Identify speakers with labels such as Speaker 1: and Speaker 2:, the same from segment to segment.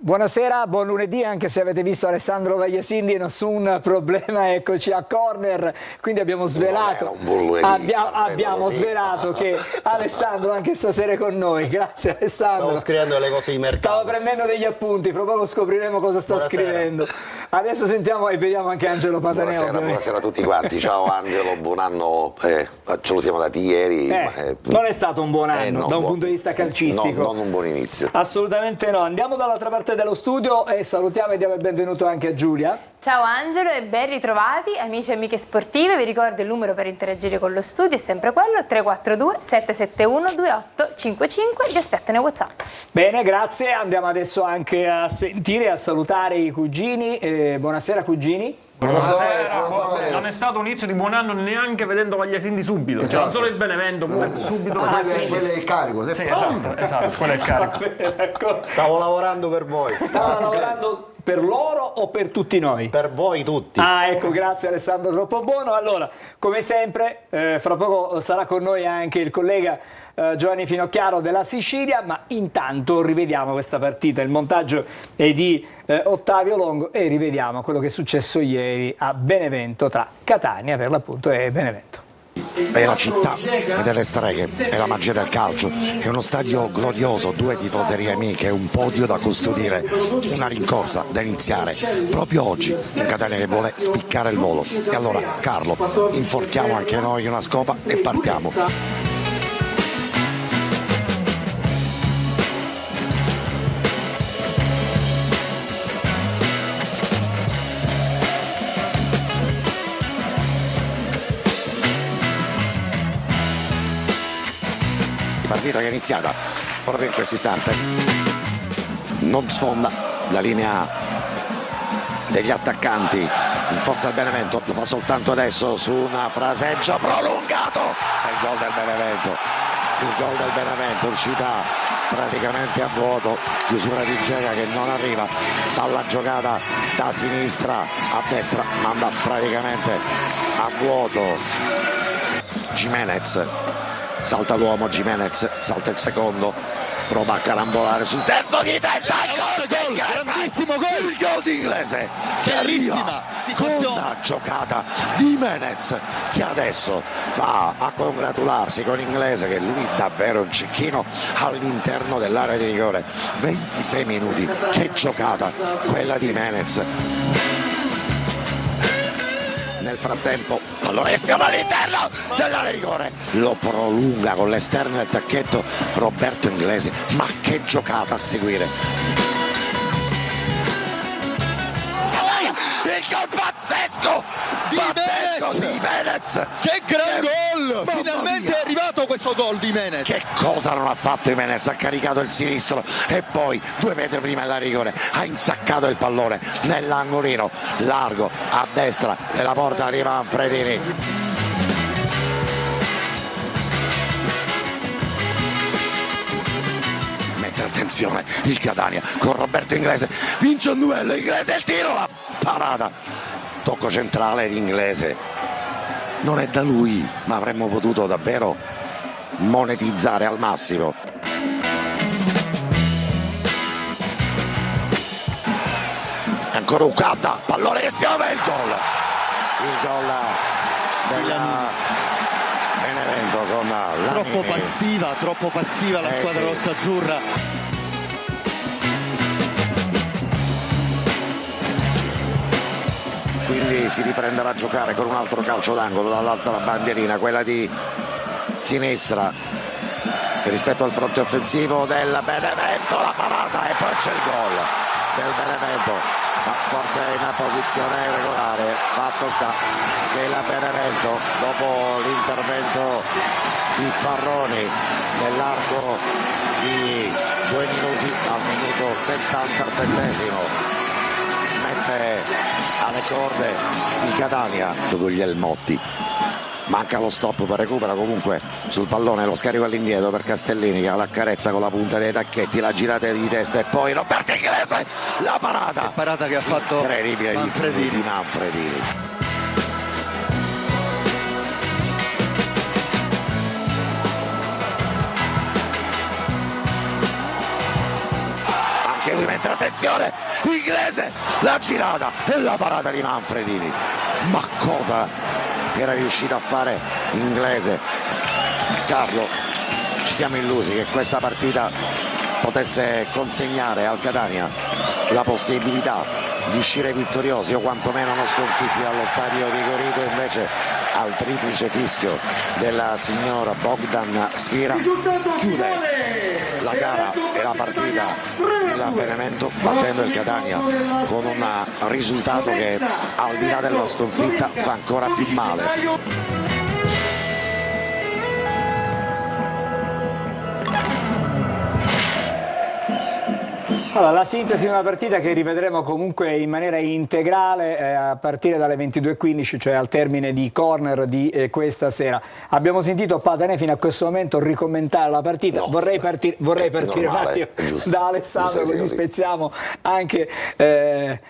Speaker 1: Buonasera, buon lunedì, anche se avete visto Alessandro Vagliasindi, nessun problema, eccoci a corner, quindi abbiamo svelato, abbiamo svelato che Alessandro anche stasera è con noi, grazie Alessandro.
Speaker 2: Stavo scrivendo le cose di mercato.
Speaker 1: Stavo prendendo degli appunti, fra poco scopriremo cosa sta scrivendo. Adesso sentiamo e vediamo anche Angelo Pataneo.
Speaker 3: Buonasera a tutti quanti, ciao Angelo, buon anno, ce lo siamo dati ieri.
Speaker 1: Non è stato un buon anno da un punto di vista calcistico.
Speaker 3: Non un buon inizio.
Speaker 1: Assolutamente no, andiamo dall'altra parte dello studio e salutiamo e diamo il benvenuto anche a Giulia.
Speaker 4: Ciao Angelo e ben ritrovati amici e amiche sportive, vi ricordo il numero per interagire con lo studio è sempre quello 342 771 2855, vi aspetto nei WhatsApp.
Speaker 1: Bene, grazie, andiamo adesso anche a sentire e a salutare i cugini, buonasera cugini.
Speaker 5: Buonasera. Non è stato un inizio di buon anno neanche vedendo Vagliasindi subito, esatto. Cioè, non solo il Benevento, subito
Speaker 2: quello è il carico,
Speaker 5: sì, esatto, quello è il carico.
Speaker 2: Stavo lavorando per voi.
Speaker 1: Stavo lavorando per loro o per tutti noi?
Speaker 2: Per voi tutti.
Speaker 1: Ah, ecco, grazie Alessandro, troppo buono. Allora, come sempre, fra poco sarà con noi anche il collega Giovanni Finocchiaro della Sicilia, ma intanto rivediamo questa partita. Il montaggio è di Ottavio Longo e rivediamo quello che è successo ieri a Benevento tra Catania per l'appunto e Benevento.
Speaker 6: È la città delle streghe, è la magia del calcio, è uno stadio glorioso, due tifoserie amiche, un podio da custodire, una rincorsa da iniziare proprio oggi, un Catania che vuole spiccare il volo. E allora Carlo, inforchiamo anche noi una scopa e partiamo. Partita che è iniziata proprio in questo istante, non sfonda la linea degli attaccanti in forza del Benevento, lo fa soltanto adesso su un fraseggio prolungato, è il gol del Benevento, uscita praticamente a vuoto, chiusura di Gega che non arriva, palla giocata da sinistra a destra, manda praticamente a vuoto Gimenez. Salta l'uomo, Gimenez, salta il secondo, prova a carambolare sul terzo di testa,
Speaker 7: grandissimo gol,
Speaker 6: il gol di Inglese,
Speaker 7: bellissima situazione,
Speaker 6: una giocata di Gimenez che adesso va a congratularsi con Inglese che lui davvero un cecchino all'interno dell'area di rigore. 26 minuti, che giocata quella di Gimenez. Nel frattempo allora espiava all'interno dell'area di rigore, lo prolunga con l'esterno del tacchetto Roberto Inglese, ma che giocata a seguire. Il gol pazzesco di Gimenez,
Speaker 7: che gran gol, finalmente è arrivato questo gol di Gimenez.
Speaker 6: Che cosa non ha fatto Gimenez, ha caricato il sinistro e poi 2 metri prima della rigore ha insaccato il pallone nell'angolino largo a destra della porta di Manfredini. Mette attenzione il Catania con Roberto Inglese, vince un duello, Inglese il tiro, la parata, tocco centrale di Inglese, non è da lui, ma avremmo potuto davvero monetizzare al massimo. Ancora Ucadda, pallone che spiove, il gol della Benevento con la
Speaker 7: troppo passiva la squadra rossa-azzurra.
Speaker 6: Quindi si riprenderà a giocare con un altro calcio d'angolo dall'altra bandierina, quella di sinistra, che rispetto al fronte offensivo del Benevento, la parata e poi c'è il gol del Benevento, ma forse è in una posizione irregolare. Fatto sta che la Benevento, dopo l'intervento di Farroni nell'arco di 2 minuti al minuto 77esimo, alle corde di Catania Guglielmotti, manca lo stop per recupera comunque sul pallone, lo scarico all'indietro per Castellini che l'accarezza con la punta dei tacchetti, la girata di testa e poi Roberto Inglese, la parata
Speaker 7: Che ha fatto
Speaker 6: incredibile di Manfredini. anche lui, mentre attenzione, Inglese, la girata e la parata di Manfredini. Ma cosa era riuscito a fare Inglese? Carlo, ci siamo illusi che questa partita potesse consegnare al Catania la possibilità di uscire vittoriosi o quantomeno non sconfitti dallo stadio Rigorito, invece al triplice fischio della signora Bogdan Sfira chiude la gara e la partita il Benevento, battendo il Catania con un risultato che al di là della sconfitta fa ancora più male.
Speaker 1: Allora, la sintesi di una partita che rivedremo comunque in maniera integrale a partire dalle 22:15, cioè al termine di corner di questa sera. Abbiamo sentito Patanè fino a questo momento ricommentare la partita.
Speaker 3: No,
Speaker 1: vorrei partire un attimo da Alessandro, così spezziamo anche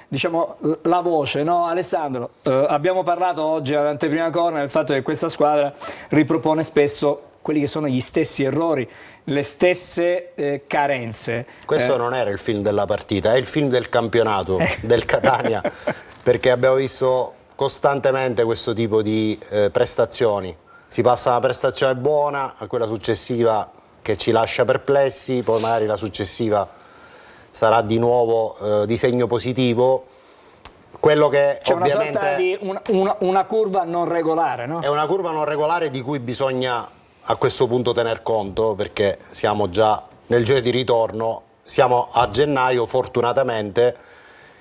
Speaker 1: diciamo, la voce, no? Alessandro, abbiamo parlato oggi all'anteprima corner del fatto che questa squadra ripropone spesso quelli che sono gli stessi errori, le stesse carenze.
Speaker 2: Questo non era il film della partita, è il film del campionato del Catania, perché abbiamo visto costantemente questo tipo di prestazioni. Si passa da una prestazione buona a quella successiva che ci lascia perplessi, poi magari la successiva sarà di nuovo di segno positivo. Quello che
Speaker 1: c'è
Speaker 2: ovviamente
Speaker 1: una sorta di una curva non regolare, no?
Speaker 2: è una curva non regolare di cui bisogna a questo punto tener conto, perché siamo già nel giro di ritorno, siamo a gennaio fortunatamente,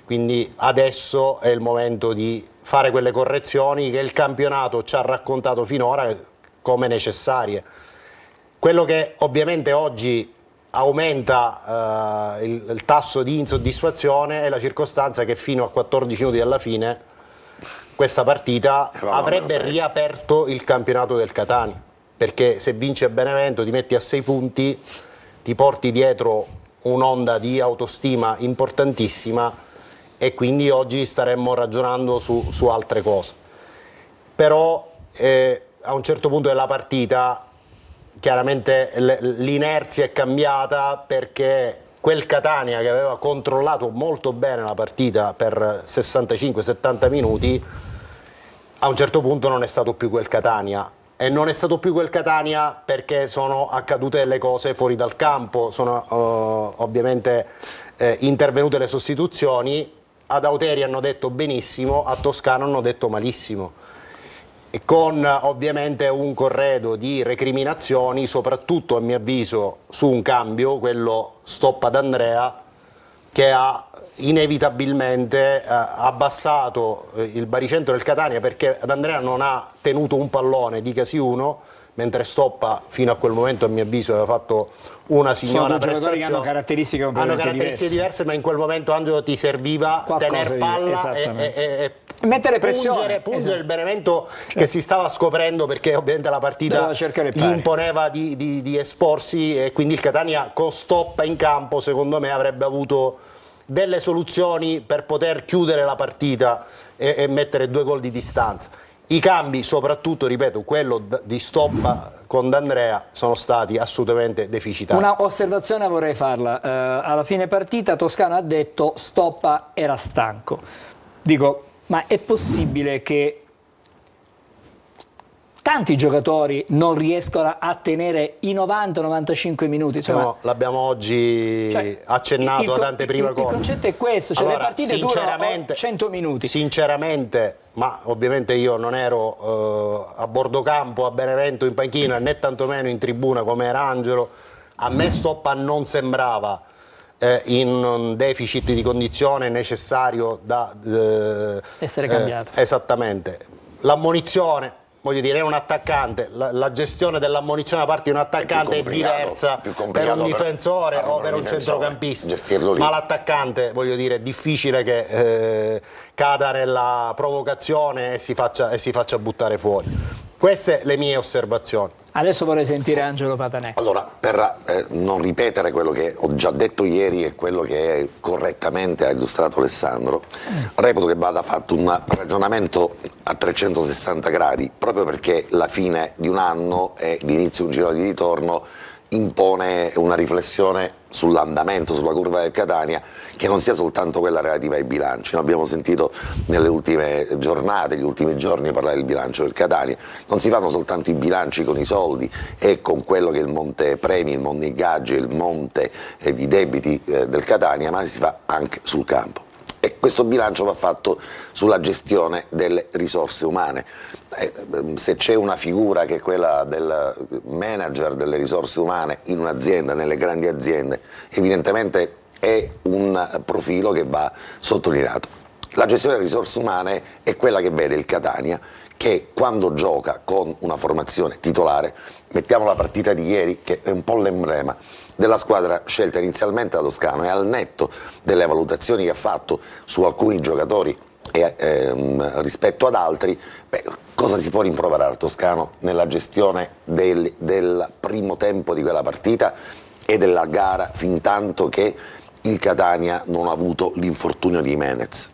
Speaker 2: quindi adesso è il momento di fare quelle correzioni che il campionato ci ha raccontato finora come necessarie. Quello che ovviamente oggi aumenta il tasso di insoddisfazione è la circostanza che fino a 14 minuti alla fine questa partita avrebbe riaperto il campionato del Catania, perché se vinci a Benevento ti metti a 6 punti, ti porti dietro un'onda di autostima importantissima e quindi oggi staremmo ragionando su altre cose. Però a un certo punto della partita chiaramente l'inerzia è cambiata, perché quel Catania che aveva controllato molto bene la partita per 65-70 minuti a un certo punto non è stato più quel Catania. E non è stato più quel Catania perché sono accadute delle cose fuori dal campo, sono ovviamente intervenute le sostituzioni. Ad Auteri hanno detto benissimo, a Toscano hanno detto malissimo, e con ovviamente un corredo di recriminazioni, soprattutto a mio avviso su un cambio, quello stop ad Andrea, che ha inevitabilmente abbassato il baricentro del Catania, perché ad Andrea non ha tenuto un pallone, dicasi uno, mentre Stoppa fino a quel momento a mio avviso aveva fatto una signora prestazione.
Speaker 1: Sono due giocatori che hanno caratteristiche completamente
Speaker 2: diverse, ma in quel momento Angelo ti serviva tenere palla e
Speaker 1: mettere pressione,
Speaker 2: pungere il Benevento, che si stava scoprendo, perché ovviamente la partita gli imponeva di esporsi, e quindi il Catania con Stoppa in campo secondo me avrebbe avuto delle soluzioni per poter chiudere la partita e mettere 2 gol di distanza. I cambi, soprattutto, ripeto, quello di Stoppa con D'Andrea, sono stati assolutamente deficitari.
Speaker 1: Una osservazione vorrei farla. Alla fine partita Toscano ha detto Stoppa era stanco. Dico, ma è possibile che tanti giocatori non riescono a tenere i 90-95 minuti? Insomma,
Speaker 2: l'abbiamo oggi accennato ad anteprima corner.
Speaker 1: Il concetto è questo, cioè allora, le partite durano 100 minuti.
Speaker 2: Sinceramente, ma ovviamente io non ero a bordo campo a Benevento in panchina, né tantomeno in tribuna come era Angelo, a me Stoppa non sembrava in un deficit di condizione necessario da
Speaker 1: essere cambiato.
Speaker 2: Esattamente. L'ammonizione, voglio dire, è un attaccante, la gestione dell'ammonizione da parte di un attaccante è diversa per un difensore o per un centrocampista, ma l'attaccante, voglio dire, è difficile che cada nella provocazione e si faccia buttare fuori. Queste le mie osservazioni.
Speaker 1: Adesso vorrei sentire Angelo Patanè.
Speaker 3: Allora, per non ripetere quello che ho già detto ieri e quello che correttamente ha illustrato Alessandro, reputo che vada fatto un ragionamento a 360 gradi, proprio perché la fine di un anno e l'inizio di un giro di ritorno impone una riflessione sull'andamento, sulla curva del Catania, che non sia soltanto quella relativa ai bilanci. Noi abbiamo sentito nelle ultime giornate, negli ultimi giorni, parlare del bilancio del Catania. Non si fanno soltanto i bilanci con i soldi e con quello che è il monte premi, il monte ingaggi, il monte di debiti del Catania, ma si fa anche sul campo. E questo bilancio va fatto sulla gestione delle risorse umane. Se c'è una figura che è quella del manager delle risorse umane in un'azienda, nelle grandi aziende, evidentemente è un profilo che va sottolineato. La gestione delle risorse umane è quella che vede il Catania, che quando gioca con una formazione titolare, mettiamo la partita di ieri che è un po' l'emblema della squadra scelta inizialmente da Toscano, e al netto delle valutazioni che ha fatto su alcuni giocatori rispetto ad altri, cosa si può rimproverare al Toscano nella gestione del primo tempo di quella partita e della gara, fin tanto che il Catania non ha avuto l'infortunio di Jimenez,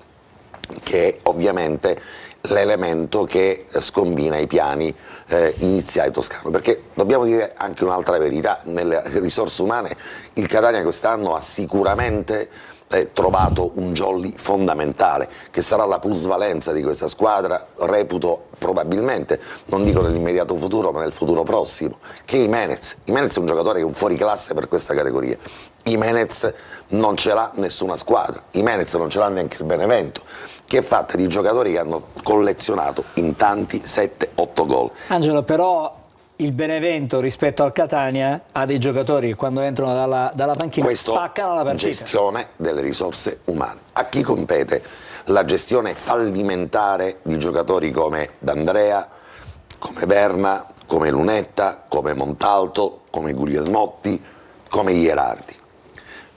Speaker 3: che è ovviamente l'elemento che scombina i piani iniziali Toscano, perché dobbiamo dire anche un'altra verità: nelle risorse umane il Catania quest'anno ha sicuramente trovato un jolly fondamentale, che sarà la plusvalenza di questa squadra, reputo probabilmente, non dico nell'immediato futuro, ma nel futuro prossimo, che Jimenez è un giocatore che è un fuoriclasse per questa categoria. Jimenez non ce l'ha nessuna squadra, Jimenez non ce l'ha neanche il Benevento, che è fatta di giocatori che hanno collezionato in tanti 7-8 gol.
Speaker 1: Angelo, però il Benevento rispetto al Catania ha dei giocatori che quando entrano dalla panchina spaccano la partita.
Speaker 3: Gestione delle risorse umane. A chi compete la gestione fallimentare di giocatori come D'Andrea, come Berna, come Lunetta, come Montalto, come Guglielmotti, come Ierardi?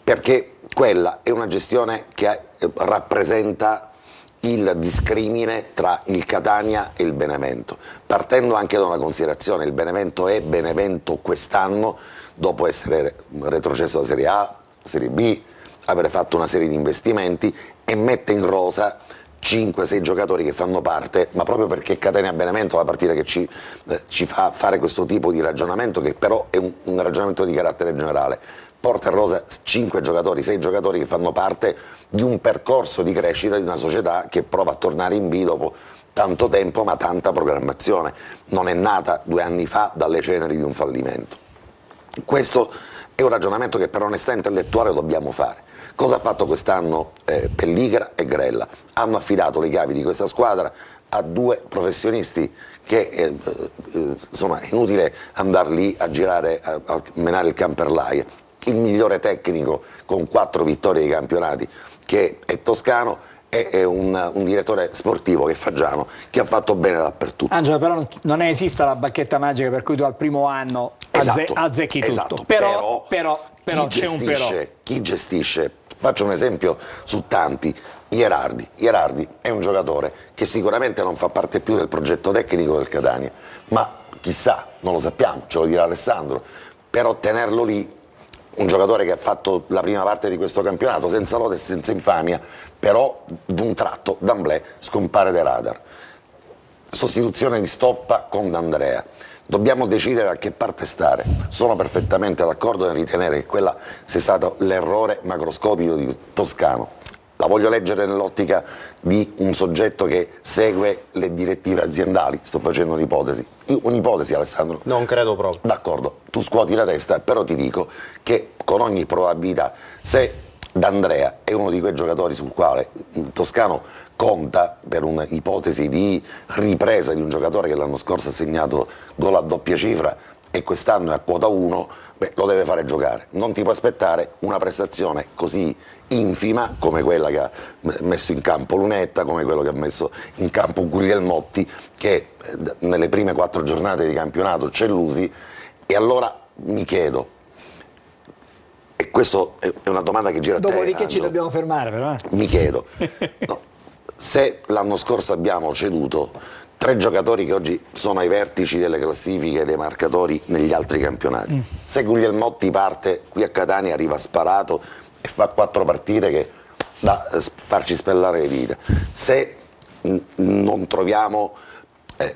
Speaker 3: Perché quella è una gestione che rappresenta il discrimine tra il Catania e il Benevento, partendo anche da una considerazione: il Benevento è Benevento quest'anno dopo essere retrocesso da Serie A, Serie B, avere fatto una serie di investimenti, e mette in rosa 5-6 giocatori che fanno parte, ma proprio perché Catania-Benevento è la partita che ci fa fare questo tipo di ragionamento, che però è un ragionamento di carattere generale. Porta in rosa 5 giocatori, 6 giocatori che fanno parte di un percorso di crescita di una società che prova a tornare in B dopo tanto tempo ma tanta programmazione. Non è nata 2 anni fa dalle ceneri di un fallimento. Questo è un ragionamento che per onestà intellettuale dobbiamo fare. Cosa ha fatto quest'anno Pelligra e Grella? Hanno affidato le chiavi di questa squadra a 2 professionisti che insomma è inutile andare lì a girare, a menare il camperlaio. Il migliore tecnico con 4 vittorie di campionati, che è Toscano, è un direttore sportivo, che è Faggiano, che ha fatto bene dappertutto.
Speaker 1: Angelo, però non esiste la bacchetta magica per cui tu al primo anno azzecchi tutto.
Speaker 3: Esatto.
Speaker 1: Però c'è un però.
Speaker 3: Chi gestisce, faccio un esempio su tanti, Ierardi è un giocatore che sicuramente non fa parte più del progetto tecnico del Catania, ma chissà, non lo sappiamo, ce lo dirà Alessandro, però tenerlo lì, un giocatore che ha fatto la prima parte di questo campionato senza lode e senza infamia, però d'un tratto, d'amblè, scompare dai radar. Sostituzione di Stoppa con D'Andrea. Dobbiamo decidere a che parte stare. Sono perfettamente d'accordo nel ritenere che quella sia stato l'errore macroscopico di Toscano. La voglio leggere nell'ottica di un soggetto che segue le direttive aziendali. Sto facendo un'ipotesi. Un'ipotesi, Alessandro?
Speaker 2: Non credo proprio.
Speaker 3: D'accordo, tu scuoti la testa, però ti dico che con ogni probabilità, se D'Andrea è uno di quei giocatori sul quale Toscano conta per un'ipotesi di ripresa di un giocatore che l'anno scorso ha segnato gol a doppia cifra e quest'anno è a quota 1, lo deve fare giocare. Non ti puoi aspettare una prestazione così infima come quella che ha messo in campo Lunetta, come quello che ha messo in campo Guglielmotti, che nelle prime 4 giornate di campionato c'è Lusi. E allora mi chiedo, e questa è una domanda che gira a te,
Speaker 1: Dopodiché
Speaker 3: Angelo,
Speaker 1: ci dobbiamo fermare però.
Speaker 3: mi chiedo, no, se l'anno scorso abbiamo ceduto 3 giocatori che oggi sono ai vertici delle classifiche dei marcatori negli altri campionati, se Guglielmotti parte qui a Catania, arriva sparato e fa 4 partite che da farci spellare le dita, se non troviamo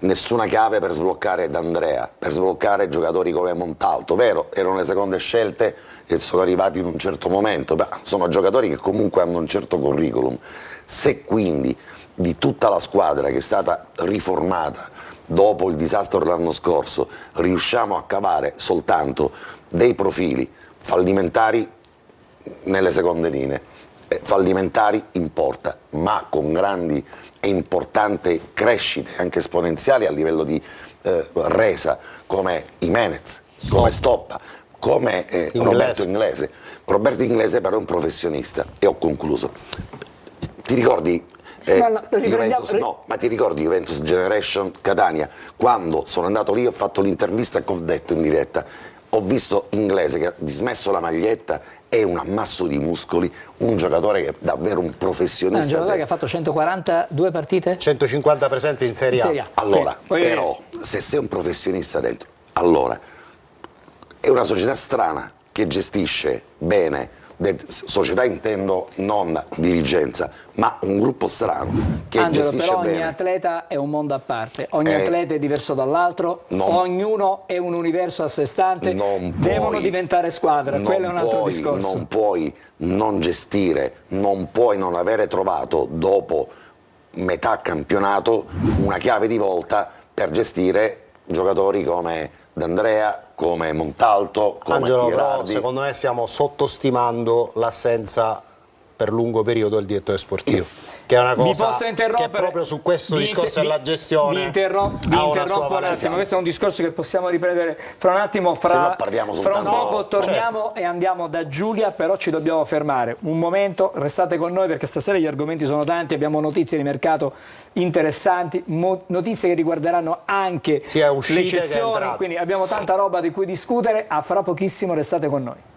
Speaker 3: nessuna chiave per sbloccare D'Andrea, per sbloccare giocatori come Montalto. Vero, erano le seconde scelte che sono arrivati in un certo momento, ma sono giocatori che comunque hanno un certo curriculum. Se quindi di tutta la squadra che è stata riformata dopo il disastro dell'anno scorso riusciamo a cavare soltanto dei profili fallimentari nelle seconde linee, fallimentari in porta, ma con grandi e importanti crescite anche esponenziali a livello di resa, come Jimenez, come Stoppa, come Roberto Inglese. Roberto Inglese però è un professionista, e ho concluso. Ti ricordi Juventus, no, ma ti ricordi Juventus Generation Catania? Quando sono andato lì ho fatto l'intervista e ho detto in diretta: ho visto Inglese che ha dismesso la maglietta, è un ammasso di muscoli, un giocatore che è davvero un professionista.
Speaker 1: Un giocatore che ha fatto 142 partite?
Speaker 2: 150 presenze in Serie A.
Speaker 3: Allora, però, se sei un professionista dentro, allora, è una società strana che gestisce bene, società intendo non dirigenza, ma un gruppo strano che
Speaker 1: Angelo,
Speaker 3: gestisce
Speaker 1: però ogni
Speaker 3: bene.
Speaker 1: atleta è un mondo a parte, ogni atleta è diverso dall'altro, ognuno è un universo a sé stante, devono diventare squadra, quello è un altro discorso.
Speaker 3: Non puoi non gestire, non puoi non avere trovato dopo metà campionato una chiave di volta per gestire giocatori come D'Andrea, come Montalto, come
Speaker 2: Angelo, però
Speaker 3: Tirardi.
Speaker 2: secondo me stiamo sottostimando l'assenza per lungo periodo del direttore sportivo, che è una cosa che proprio su questo discorso della gestione
Speaker 1: vi interrompo un attimo, questo è un discorso che possiamo riprendere fra un attimo, fra un poco torniamo e andiamo da Giulia, però ci dobbiamo fermare un momento, restate con noi perché stasera gli argomenti sono tanti, abbiamo notizie di mercato interessanti, notizie che riguarderanno anche le cessioni, quindi abbiamo tanta roba di cui discutere, a fra pochissimo, restate con noi.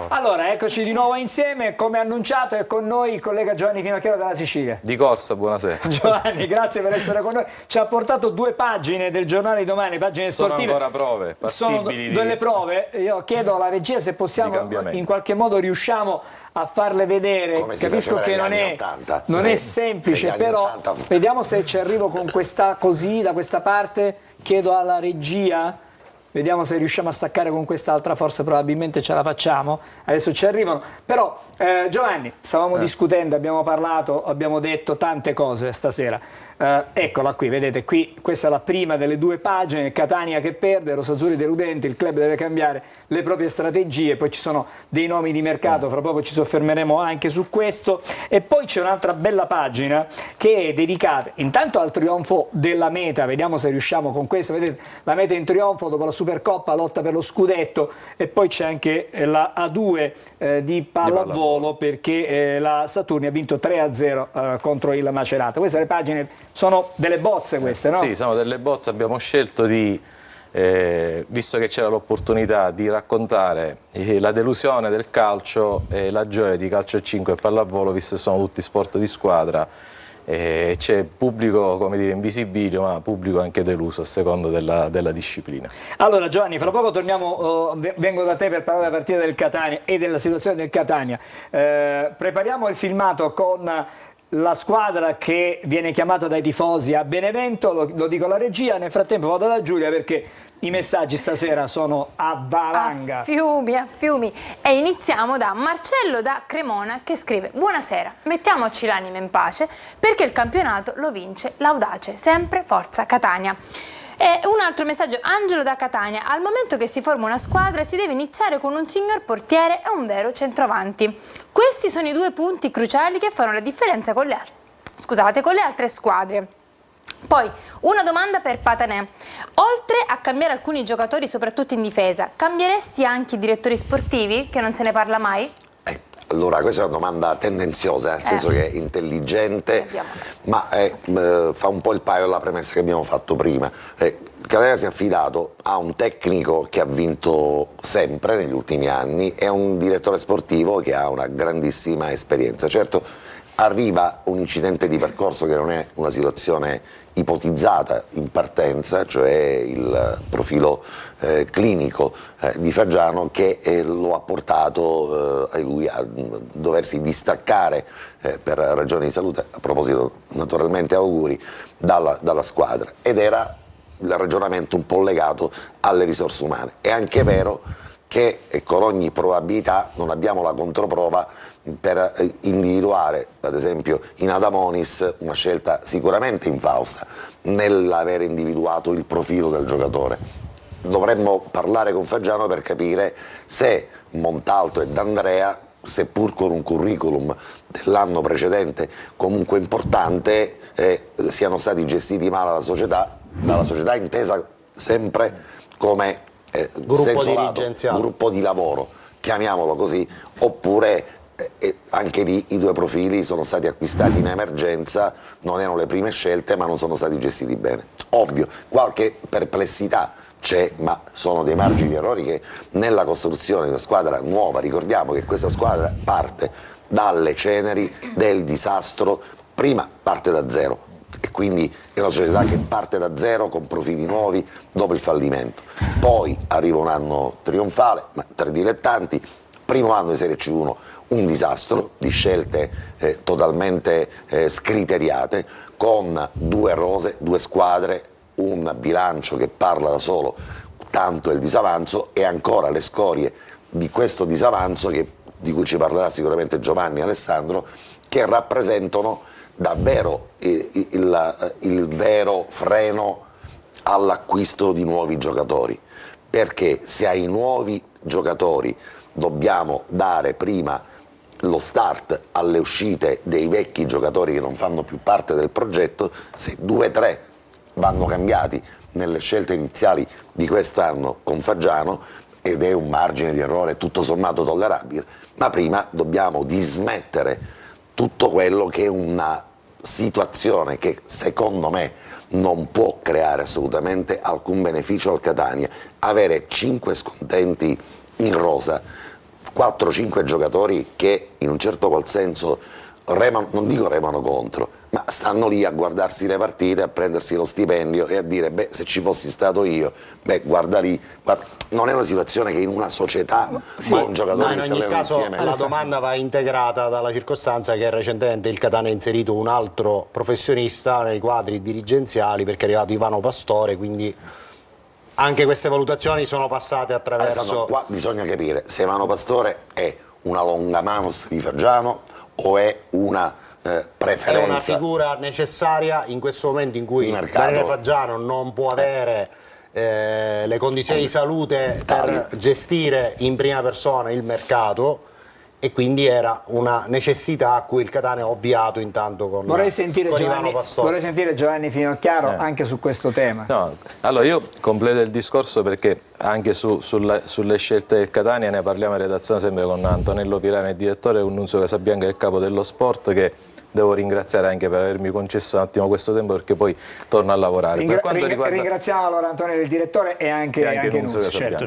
Speaker 1: Allora, eccoci di nuovo insieme, come annunciato è con noi il collega Giovanni Finocchiaro dalla Sicilia.
Speaker 8: Di corsa, buonasera.
Speaker 1: Giovanni, grazie per essere con noi. Ci ha portato 2 pagine del giornale di domani, pagine sportive.
Speaker 8: Sono ancora prove, passibili.
Speaker 1: Sono delle prove, io chiedo alla regia se possiamo, in qualche modo riusciamo a farle vedere.
Speaker 3: Come
Speaker 1: capisco che non è semplice, però vediamo se ci arrivo con questa così, da questa parte, chiedo alla regia. Vediamo se riusciamo a staccare con quest'altra, forse probabilmente ce la facciamo. Adesso ci arrivano. Però Giovanni, stavamo discutendo, abbiamo parlato, abbiamo detto tante cose stasera. Eccola qui, vedete, qui questa è la prima delle 2 pagine, Catania che perde, Rosazzurri deludente, il club deve cambiare le proprie strategie, poi ci sono dei nomi di mercato, fra poco ci soffermeremo anche su questo. E poi c'è un'altra bella pagina che è dedicata intanto al trionfo della Meta, vediamo se riusciamo con questo, vedete, la Meta in trionfo dopo la Supercoppa, lotta per lo scudetto, e poi c'è anche la A2 di pallavolo perché la Saturni ha vinto 3-0 contro il Macerata. Queste le pagine sono delle bozze queste, no?
Speaker 8: Sì, sono delle bozze, abbiamo scelto di, visto che c'era l'opportunità di raccontare la delusione del calcio e la gioia di calcio 5 e pallavolo, visto che sono tutti sport di squadra. C'è pubblico, come dire, invisibile, ma pubblico anche deluso a seconda della disciplina.
Speaker 1: Allora Giovanni, fra poco torniamo, vengo da te per parlare della partita del Catania e della situazione del Catania. Prepariamo il filmato con la squadra che viene chiamata dai tifosi a Benevento, lo dico alla regia, nel frattempo vado da Giulia perché i messaggi stasera sono a valanga.
Speaker 4: A fiumi. E iniziamo da Marcello da Cremona che scrive: buonasera, mettiamoci l'anima in pace perché il campionato lo vince l'Audace, sempre forza Catania. E un altro messaggio, Angelo da Catania: al momento che si forma una squadra si deve iniziare con un signor portiere e un vero centravanti. Questi sono i 2 punti cruciali che fanno la differenza con le altre squadre. Poi, una domanda per Patanè. Oltre a cambiare alcuni giocatori, soprattutto in difesa, cambieresti anche i direttori sportivi, che non se ne parla mai?
Speaker 3: Allora, questa è una domanda tendenziosa, nel senso che è intelligente, ma fa un po' il paio alla premessa che abbiamo fatto prima. Catania si è affidato a un tecnico che ha vinto sempre negli ultimi anni e a un direttore sportivo che ha una grandissima esperienza. Certo, arriva un incidente di percorso che non è una situazione ipotizzata in partenza, cioè il profilo clinico di Fagiano che lo ha portato a lui a doversi distaccare per ragioni di salute, a proposito naturalmente auguri, dalla squadra, ed era il ragionamento un po' legato alle risorse umane. È anche vero che con ogni probabilità non abbiamo la controprova per individuare, ad esempio in Adamonis, una scelta sicuramente infausta nell'aver individuato il profilo del giocatore. Dovremmo parlare con Fagiano per capire se Montalto e D'Andrea, seppur con un curriculum dell'anno precedente comunque importante, siano stati gestiti male dalla società intesa sempre come gruppo di lavoro, chiamiamolo così, oppure anche lì i due profili sono stati acquistati in emergenza, non erano le prime scelte ma non sono stati gestiti bene. Ovvio, qualche perplessità c'è, ma sono dei margini di errori che nella costruzione di una squadra nuova, ricordiamo che questa squadra parte dalle ceneri del disastro, prima parte da zero, e quindi è una società che parte da zero con profili nuovi dopo il fallimento. Poi arriva un anno trionfale, ma per dilettanti, primo anno di Serie C1 un disastro di scelte totalmente scriteriate, con due rose, due squadre, un bilancio che parla da solo, tanto è il disavanzo, e ancora le scorie di questo disavanzo di cui ci parlerà sicuramente Giovanni e Alessandro, che rappresentano davvero il vero freno all'acquisto di nuovi giocatori, perché se ai nuovi giocatori dobbiamo dare prima lo start alle uscite dei vecchi giocatori che non fanno più parte del progetto, se 2 o 3 vanno cambiati nelle scelte iniziali di quest'anno con Fagiano, ed è un margine di errore tutto sommato tollerabile, ma prima dobbiamo dismettere tutto quello che è una situazione che secondo me non può creare assolutamente alcun beneficio al Catania. Avere 5 scontenti in rosa, 4-5 giocatori che in un certo qual senso remano, non dico remano contro, ma stanno lì a guardarsi le partite, a prendersi lo stipendio e a dire beh, se ci fossi stato io, beh guarda lì, guarda. Non è una situazione che in una società con giocatori
Speaker 2: in
Speaker 3: che si
Speaker 2: ogni
Speaker 3: allenano
Speaker 2: caso
Speaker 3: insieme.
Speaker 2: la domanda va integrata dalla circostanza che recentemente il Catania ha inserito un altro professionista nei quadri dirigenziali, perché è arrivato Ivano Pastore, quindi anche queste valutazioni sono passate attraverso...
Speaker 3: Alessandro, qua bisogna capire se Ivano Pastore è una longamanus di Fagiano o è una preferenza.
Speaker 2: È una figura necessaria in questo momento in cui Daniele Fagiano non può avere le condizioni di salute per gestire in prima persona il mercato, e quindi era una necessità a cui il Catania ha ovviato intanto con Ivano Pastore.
Speaker 1: Vorrei sentire Giovanni Finocchiaro anche su questo tema.
Speaker 8: No, allora io completo il discorso perché anche sulle scelte del Catania ne parliamo in redazione sempre con Antonello Pirani, il direttore, e con Nunzio Casabianca, il capo dello sport, che devo ringraziare anche per avermi concesso un attimo questo tempo, perché poi torno a lavorare.
Speaker 1: Ringraziamo allora Antonio, il direttore, e anche Nunzio. Certo.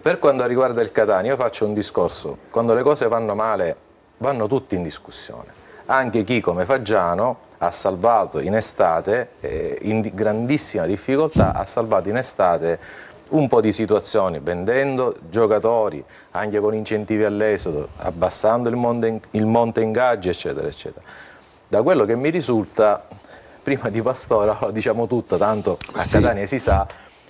Speaker 8: Per quanto riguarda il Catania, io faccio un discorso: quando le cose vanno male vanno tutti in discussione, anche chi come Fagiano ha salvato in estate, in grandissima difficoltà, ha salvato in estate un po' di situazioni, vendendo giocatori, anche con incentivi all'esodo, abbassando il monte ingaggi, eccetera, eccetera. Da quello che mi risulta, prima di Pastore, lo diciamo tutto, tanto a Catania si sa,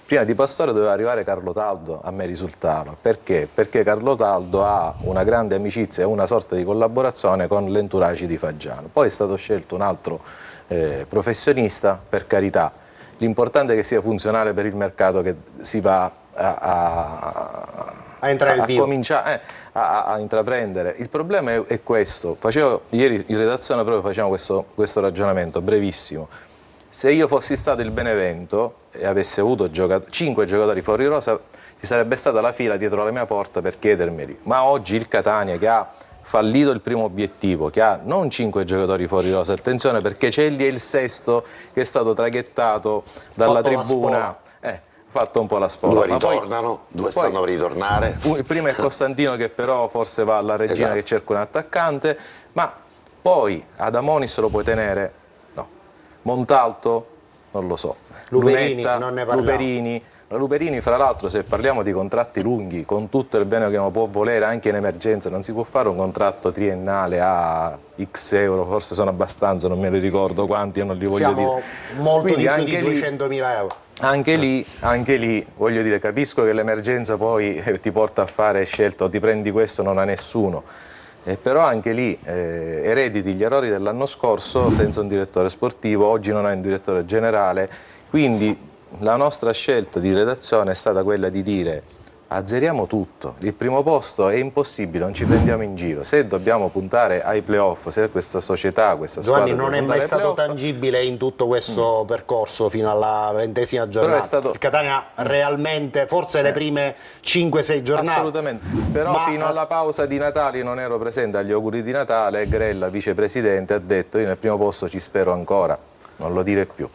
Speaker 8: prima di Pastore doveva arrivare Carlo Taldo, a me risultava. Perché? Perché Carlo Taldo ha una grande amicizia e una sorta di collaborazione con l'entourage di Fagiano. Poi è stato scelto un altro professionista, per carità. L'importante è che sia funzionale per il mercato che si va a cominciare a intraprendere. Il problema è questo. Ieri in redazione proprio facciamo questo ragionamento brevissimo. Se io fossi stato il Benevento e avessi avuto 5 giocatori fuori rosa, ci sarebbe stata la fila dietro la mia porta per chiedermeli. Ma oggi il Catania, che ha fallito il primo obiettivo, che ha non 5 giocatori fuori rosa, attenzione, perché Celli è il sesto che è stato traghettato dalla tribuna, fatto un po' la spola.
Speaker 3: 2 ritornano, 2 stanno per ritornare.
Speaker 8: Il primo è Costantino, che però forse va alla Regina, che cerca un attaccante, ma Poi Adamonis lo puoi tenere? No. Montalto? Non lo so.
Speaker 2: Luperini,
Speaker 8: Lunetta,
Speaker 2: non ne parliamo.
Speaker 8: Luperini. La Luperini, fra l'altro, se parliamo di contratti lunghi, con tutto il bene che uno può volere anche in emergenza, non si può fare un contratto triennale a X euro, forse sono abbastanza, non me li ricordo quanti, io non li voglio
Speaker 2: Siamo
Speaker 8: dire.
Speaker 2: molto
Speaker 8: Quindi
Speaker 2: di più di
Speaker 8: anche lì-
Speaker 2: 200.000 euro.
Speaker 8: Anche lì, voglio dire, capisco che l'emergenza poi ti porta a fare scelte, o ti prendi questo, non ha nessuno. Però anche lì erediti gli errori dell'anno scorso senza un direttore sportivo, oggi non hai un direttore generale, quindi la nostra scelta di redazione è stata quella di dire azzeriamo tutto, il primo posto è impossibile, non ci prendiamo in giro, se dobbiamo puntare ai playoff, se questa società, questa squadra
Speaker 2: Giovanni, non è
Speaker 8: deve
Speaker 2: mai
Speaker 8: puntare ai
Speaker 2: stato
Speaker 8: playoff,
Speaker 2: tangibile in tutto questo percorso fino alla 20ª giornata.
Speaker 8: è stato-
Speaker 2: Il Catania realmente, forse le prime 5-6 giornate.
Speaker 8: assolutamente, però
Speaker 2: Ma-
Speaker 8: fino alla pausa di Natale io non ero presente agli auguri di Natale e Grella, vicepresidente, ha detto io nel primo posto ci spero ancora, non lo dire più.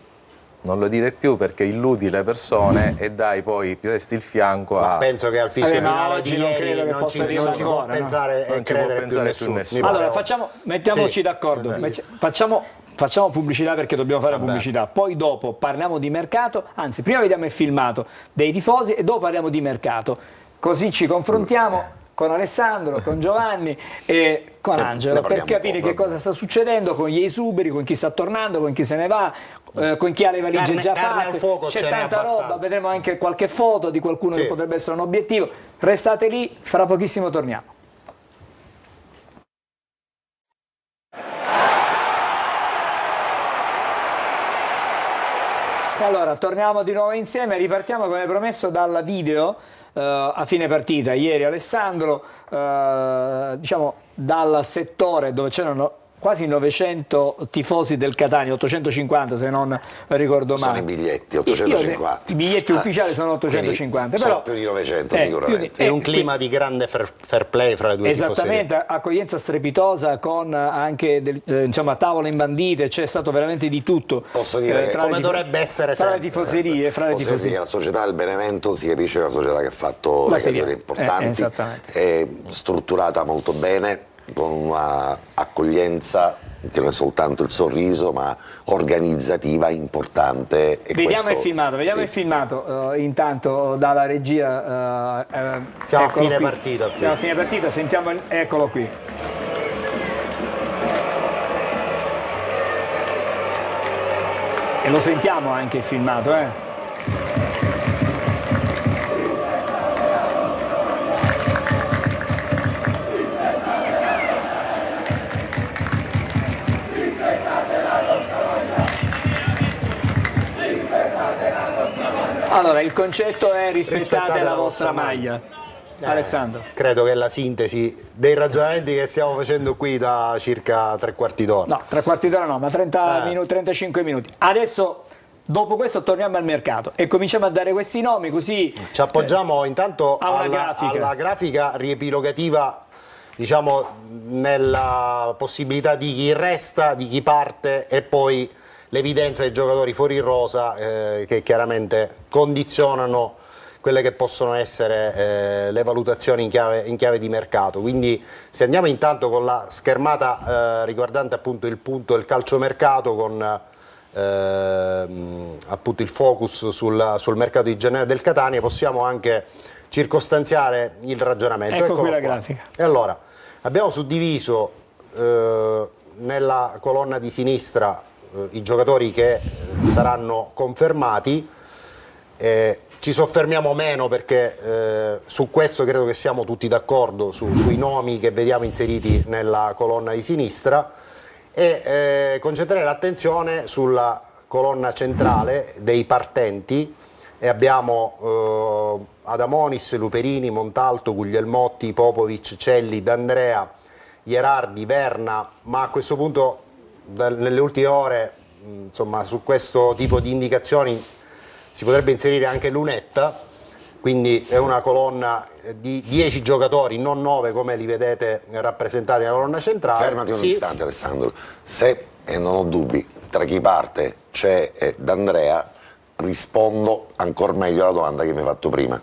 Speaker 8: Non lo dire più perché illudi le persone e dai poi resti il fianco
Speaker 2: Ma
Speaker 8: a...
Speaker 2: penso che al fischio
Speaker 1: Ma
Speaker 2: finale
Speaker 1: oggi
Speaker 2: di
Speaker 1: non
Speaker 2: ieri
Speaker 1: credo che
Speaker 2: non
Speaker 1: possa
Speaker 2: ci
Speaker 1: arrivare
Speaker 2: può
Speaker 1: ancora, no?
Speaker 2: pensare
Speaker 8: Non
Speaker 2: e
Speaker 8: ci può
Speaker 2: credere
Speaker 8: pensare
Speaker 2: più
Speaker 8: più
Speaker 2: nessuno.
Speaker 8: nessuno.
Speaker 1: Allora, mettiamoci
Speaker 2: Sì.
Speaker 1: d'accordo. Facciamo pubblicità perché dobbiamo fare pubblicità, poi dopo parliamo di mercato, anzi prima vediamo il filmato dei tifosi e dopo parliamo di mercato, così ci confrontiamo con Alessandro, con Giovanni e con Angelo
Speaker 3: ne
Speaker 1: per
Speaker 3: parliamo
Speaker 1: capire
Speaker 3: un po',
Speaker 1: che cosa sta succedendo con gli esuberi, con chi sta tornando, con chi se ne va, con chi ha le valigie già
Speaker 2: carne al
Speaker 1: fatte,
Speaker 2: fuoco
Speaker 1: c'è
Speaker 2: ce n'è
Speaker 1: tanta
Speaker 2: abbastanza.
Speaker 1: roba, vedremo anche qualche foto di qualcuno
Speaker 2: Sì.
Speaker 1: che potrebbe essere un obiettivo, restate lì, fra pochissimo torniamo. Allora, torniamo di nuovo insieme, ripartiamo come promesso dal video a fine partita. Ieri Alessandro, diciamo dal settore dove c'erano quasi 900 tifosi del Catania, 850 se non ricordo
Speaker 3: Sono
Speaker 1: male.
Speaker 3: i biglietti, 850.
Speaker 1: I biglietti ufficiali sono 850,
Speaker 3: Quindi
Speaker 1: però
Speaker 3: sono più di 900 sicuramente.
Speaker 2: In un clima di grande fair play fra le due tifoserie.
Speaker 1: esattamente, accoglienza strepitosa con anche insomma, tavole imbandite, c'è stato veramente di tutto.
Speaker 3: Posso dire che
Speaker 1: tra le
Speaker 2: come dovrebbe essere
Speaker 1: tra le
Speaker 2: sempre.
Speaker 1: tifoserie, fra le
Speaker 3: Posso dire
Speaker 1: tifoserie.
Speaker 3: che la società del Benevento si capisce che è una società che ha fatto
Speaker 1: La
Speaker 3: le
Speaker 1: Serie A.
Speaker 3: carriere importanti,
Speaker 1: Esattamente.
Speaker 3: è strutturata molto bene, con una accoglienza che non è soltanto il sorriso, ma organizzativa, importante. E
Speaker 1: Vediamo
Speaker 3: questo-
Speaker 1: il
Speaker 3: sì.
Speaker 1: filmato intanto dalla regia.
Speaker 2: Siamo a
Speaker 1: eccolo
Speaker 2: fine
Speaker 1: qui.
Speaker 2: partita qui.
Speaker 1: Siamo a fine partita, sentiamo, eccolo qui. E lo sentiamo anche il filmato, Allora, il concetto è rispettate la vostra maglia. Alessandro.
Speaker 2: Credo che è la sintesi dei ragionamenti che stiamo facendo qui da circa 3/4 d'ora.
Speaker 1: No, 3/4 d'ora no, ma 30 minuti, 35 minuti. Adesso, dopo questo, torniamo al mercato e cominciamo a dare questi nomi così.
Speaker 2: Ci appoggiamo intanto
Speaker 1: a una grafica.
Speaker 2: alla grafica riepilogativa, diciamo, nella possibilità di chi resta, di chi parte e poi l'evidenza dei giocatori fuori rosa che chiaramente condizionano quelle che possono essere le valutazioni in chiave di mercato. Quindi se andiamo intanto con la schermata riguardante appunto il punto del calciomercato con appunto il focus sul mercato di gennaio del Catania, possiamo anche circostanziare il ragionamento.
Speaker 1: Ecco
Speaker 2: Eccolo
Speaker 1: qui la
Speaker 2: qua.
Speaker 1: grafica.
Speaker 2: E allora abbiamo suddiviso nella colonna di sinistra i giocatori che saranno confermati. Ci soffermiamo meno perché su questo credo che siamo tutti d'accordo sui nomi che vediamo inseriti nella colonna di sinistra e concentrare l'attenzione sulla colonna centrale dei partenti e abbiamo Adamonis, Luperini, Montalto, Guglielmotti, Popovic, Celli, D'Andrea, Ierardi, Verna, ma a questo punto nelle ultime ore insomma su questo tipo di indicazioni si potrebbe inserire anche Lunetta, quindi è una colonna di 10 giocatori, non 9 come li vedete rappresentati nella colonna centrale.
Speaker 3: Fermati un
Speaker 2: Sì.
Speaker 3: istante Alessandro, se, e non ho dubbi, tra chi parte c'è D'Andrea, rispondo ancora meglio alla domanda che mi hai fatto prima.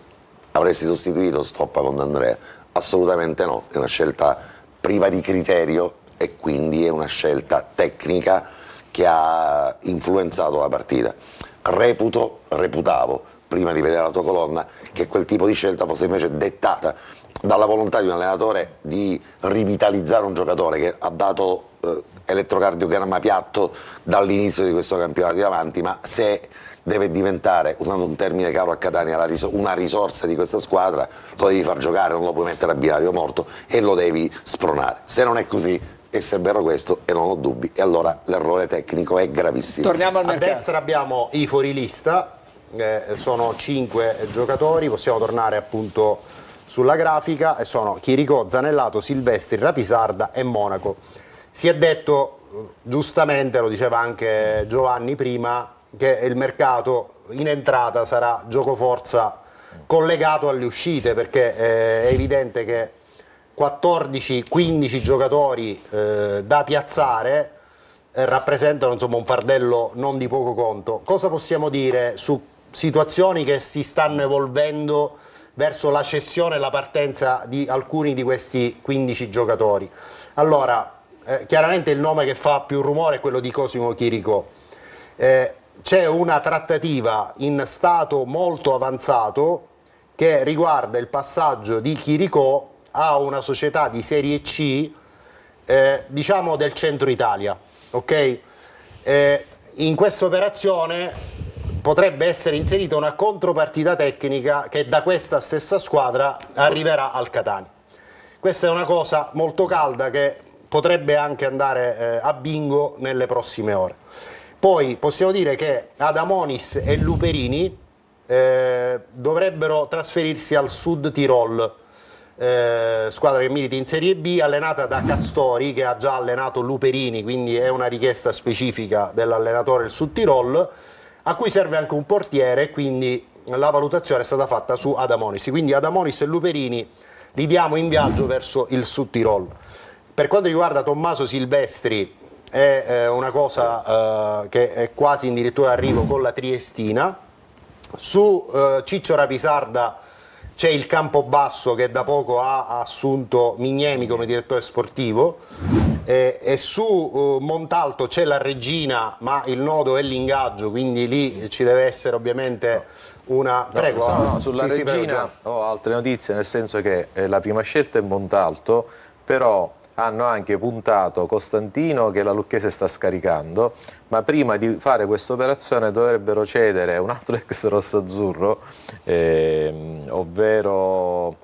Speaker 3: Avresti sostituito Stoppa con D'Andrea? Assolutamente no, è una scelta priva di criterio e quindi è una scelta tecnica che ha influenzato la partita. Reputavo, prima di vedere la tua colonna, che quel tipo di scelta fosse invece dettata dalla volontà di un allenatore di rivitalizzare un giocatore che ha dato elettrocardiogramma piatto dall'inizio di questo campionato in avanti, ma se deve diventare, usando un termine caro a Catania, una risorsa di questa squadra, lo devi far giocare, non lo puoi mettere a binario morto e lo devi spronare. Se non è così, e se è vero questo, e non ho dubbi, e allora l'errore tecnico è gravissimo.
Speaker 1: Torniamo al
Speaker 2: A
Speaker 1: mercato.
Speaker 2: destra abbiamo i fuorilista, sono 5 giocatori, possiamo tornare appunto sulla grafica, e sono Chirico, Zanellato, Silvestri, Rapisarda e Monaco. Si è detto, giustamente, lo diceva anche Giovanni prima, che il mercato in entrata sarà giocoforza collegato alle uscite, perché è evidente che 14-15 giocatori da piazzare rappresentano insomma un fardello non di poco conto. Cosa possiamo dire su situazioni che si stanno evolvendo verso la cessione e la partenza di alcuni di questi 15 giocatori? Allora, chiaramente il nome che fa più rumore è quello di Cosimo Chirico. C'è una trattativa in stato molto avanzato che riguarda il passaggio di Chirico a una società di Serie C, diciamo del centro Italia, ok? In questa operazione potrebbe essere inserita una contropartita tecnica che da questa stessa squadra arriverà al Catania. Questa è una cosa molto calda che potrebbe anche andare a bingo nelle prossime ore. Poi possiamo dire che Adamonis e Luperini dovrebbero trasferirsi al Sud Tirol, squadra che milita in Serie B, allenata da Castori, che ha già allenato Luperini, quindi è una richiesta specifica dell'allenatore del Sud Tirol, a cui serve anche un portiere, quindi la valutazione è stata fatta su Adamonis. Quindi Adamonis e Luperini li diamo in viaggio verso il Sud Tirol. Per quanto riguarda Tommaso Silvestri, è una cosa che è quasi in dirittura d'arrivo con la Triestina. Su Ciccio Rapisarda c'è il Campobasso, che da poco ha assunto Mignemi come direttore sportivo, e su Montalto c'è la Regina, ma il nodo è l'ingaggio, quindi lì ci deve essere ovviamente una... Prego.
Speaker 8: No, sulla
Speaker 2: Sì,
Speaker 8: Regina
Speaker 2: prego.
Speaker 8: ho altre notizie, nel senso che la prima scelta è Montalto, però hanno anche puntato Costantino, che la Lucchese sta scaricando, ma prima di fare questa operazione dovrebbero cedere un altro ex rossazzurro, ovvero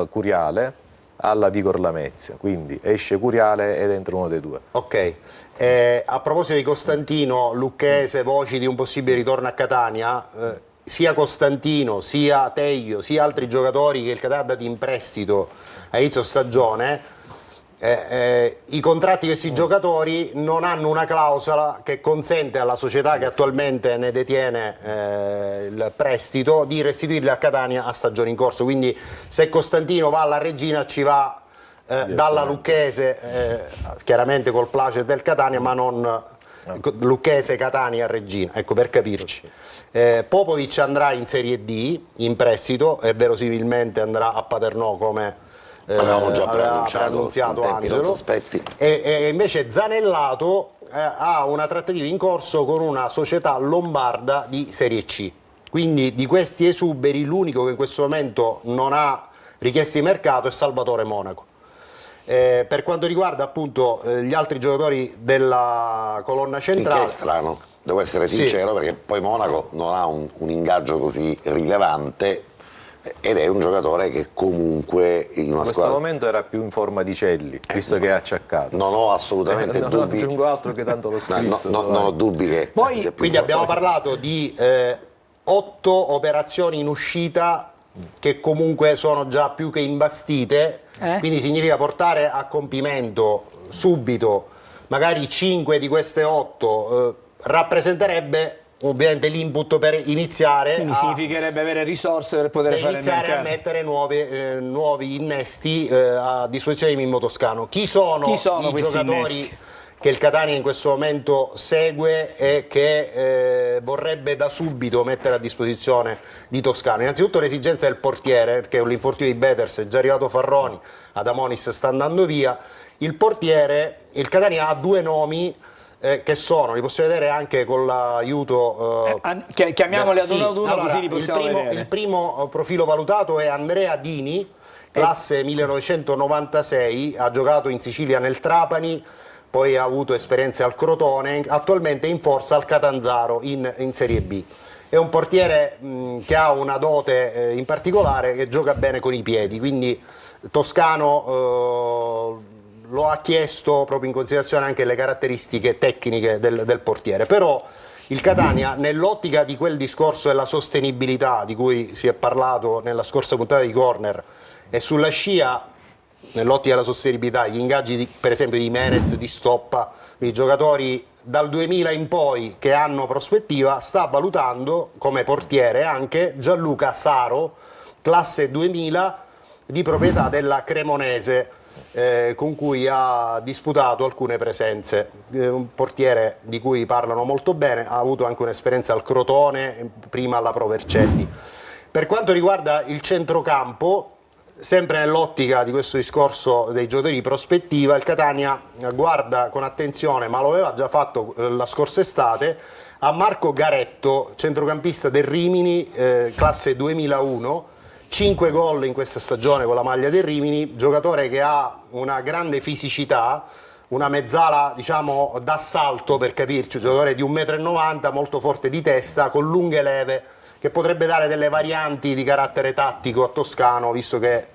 Speaker 8: Curiale, alla Vigor Lamezia. Quindi esce Curiale ed entra uno dei due.
Speaker 2: Ok, a proposito di Costantino, Lucchese, voci di un possibile ritorno a Catania, sia Costantino, sia Teglio, sia altri giocatori che il Catania ha dato in prestito a inizio stagione, i contratti di questi giocatori non hanno una clausola che consente alla società che attualmente ne detiene il prestito di restituirli a Catania a stagione in corso. Quindi se Costantino va alla Regina ci va dalla Lucchese, chiaramente col placet del Catania, ma non Lucchese, Catania, Regina, ecco, per capirci. Popovic andrà in Serie D in prestito e verosimilmente andrà a Paternò, come
Speaker 3: avevamo già
Speaker 2: aveva
Speaker 3: preannunciato
Speaker 2: Angelo, e invece Zanellato ha una trattativa in corso con una società lombarda di Serie C. Quindi di questi esuberi l'unico che in questo momento non ha richieste di mercato è Salvatore Monaco. Per quanto riguarda appunto gli altri giocatori della colonna centrale,
Speaker 3: che è strano, devo essere sincero, perché poi Monaco non ha un ingaggio così rilevante ed è un giocatore che comunque in una
Speaker 8: questo
Speaker 3: squadra...
Speaker 8: momento era più in forma di Celli, visto che è acciaccato.
Speaker 3: Non ho assolutamente
Speaker 8: non
Speaker 3: dubbi.
Speaker 8: aggiungo altro che tanto lo scritto.
Speaker 3: Non ho dubbi che...
Speaker 1: Poi-
Speaker 3: sia più
Speaker 2: quindi
Speaker 3: forte.
Speaker 2: abbiamo parlato di 8 operazioni in uscita che comunque sono già più che imbastite, quindi significa portare a compimento subito magari 5 di queste 8, rappresenterebbe ovviamente l'input per iniziare
Speaker 1: Quindi significherebbe avere risorse per poter fare il
Speaker 2: iniziare a
Speaker 1: mercato.
Speaker 2: mettere nuovi innesti a disposizione di Mimmo Toscano. Chi sono i
Speaker 1: questi
Speaker 2: giocatori
Speaker 1: innesti?
Speaker 2: che il Catania in questo momento segue e che vorrebbe da subito mettere a disposizione di Toscano? Innanzitutto l'esigenza del portiere, perché con l'infortunio di Beters è già arrivato Farroni, Adamonis sta andando via. Il portiere, il Catania ha due nomi che sono, li possiamo vedere anche con l'aiuto...
Speaker 1: chiamiamoli ad uno ad uno,
Speaker 2: allora,
Speaker 1: così li possiamo vedere.
Speaker 2: Il primo profilo valutato è Andrea Dini, classe 1996, ha giocato in Sicilia nel Trapani, poi ha avuto esperienze al Crotone, attualmente è in forza al Catanzaro in Serie B. È un portiere che ha una dote in particolare, che gioca bene con i piedi, quindi Toscano lo ha chiesto proprio in considerazione anche le caratteristiche tecniche del portiere. Però il Catania, nell'ottica di quel discorso della sostenibilità di cui si è parlato nella scorsa puntata di Corner, e sulla scia, nell'ottica della sostenibilità, gli ingaggi per esempio di Menez, di Stoppa, i giocatori dal 2000 in poi che hanno prospettiva, sta valutando come portiere anche Gianluca Saro, classe 2000, di proprietà della Cremonese, con cui ha disputato alcune presenze. Un portiere di cui parlano molto bene, ha avuto anche un'esperienza al Crotone, prima alla Pro Vercelli. Per quanto riguarda il centrocampo, sempre nell'ottica di questo discorso dei giocatori di prospettiva, il Catania guarda con attenzione, ma lo aveva già fatto la scorsa estate, a Marco Garetto, centrocampista del Rimini, classe 2001, 5 gol in questa stagione con la maglia del Rimini, giocatore che ha una grande fisicità, una mezzala diciamo d'assalto per capirci, giocatore di 1,90 m, molto forte di testa, con lunghe leve, che potrebbe dare delle varianti di carattere tattico a Toscano, visto che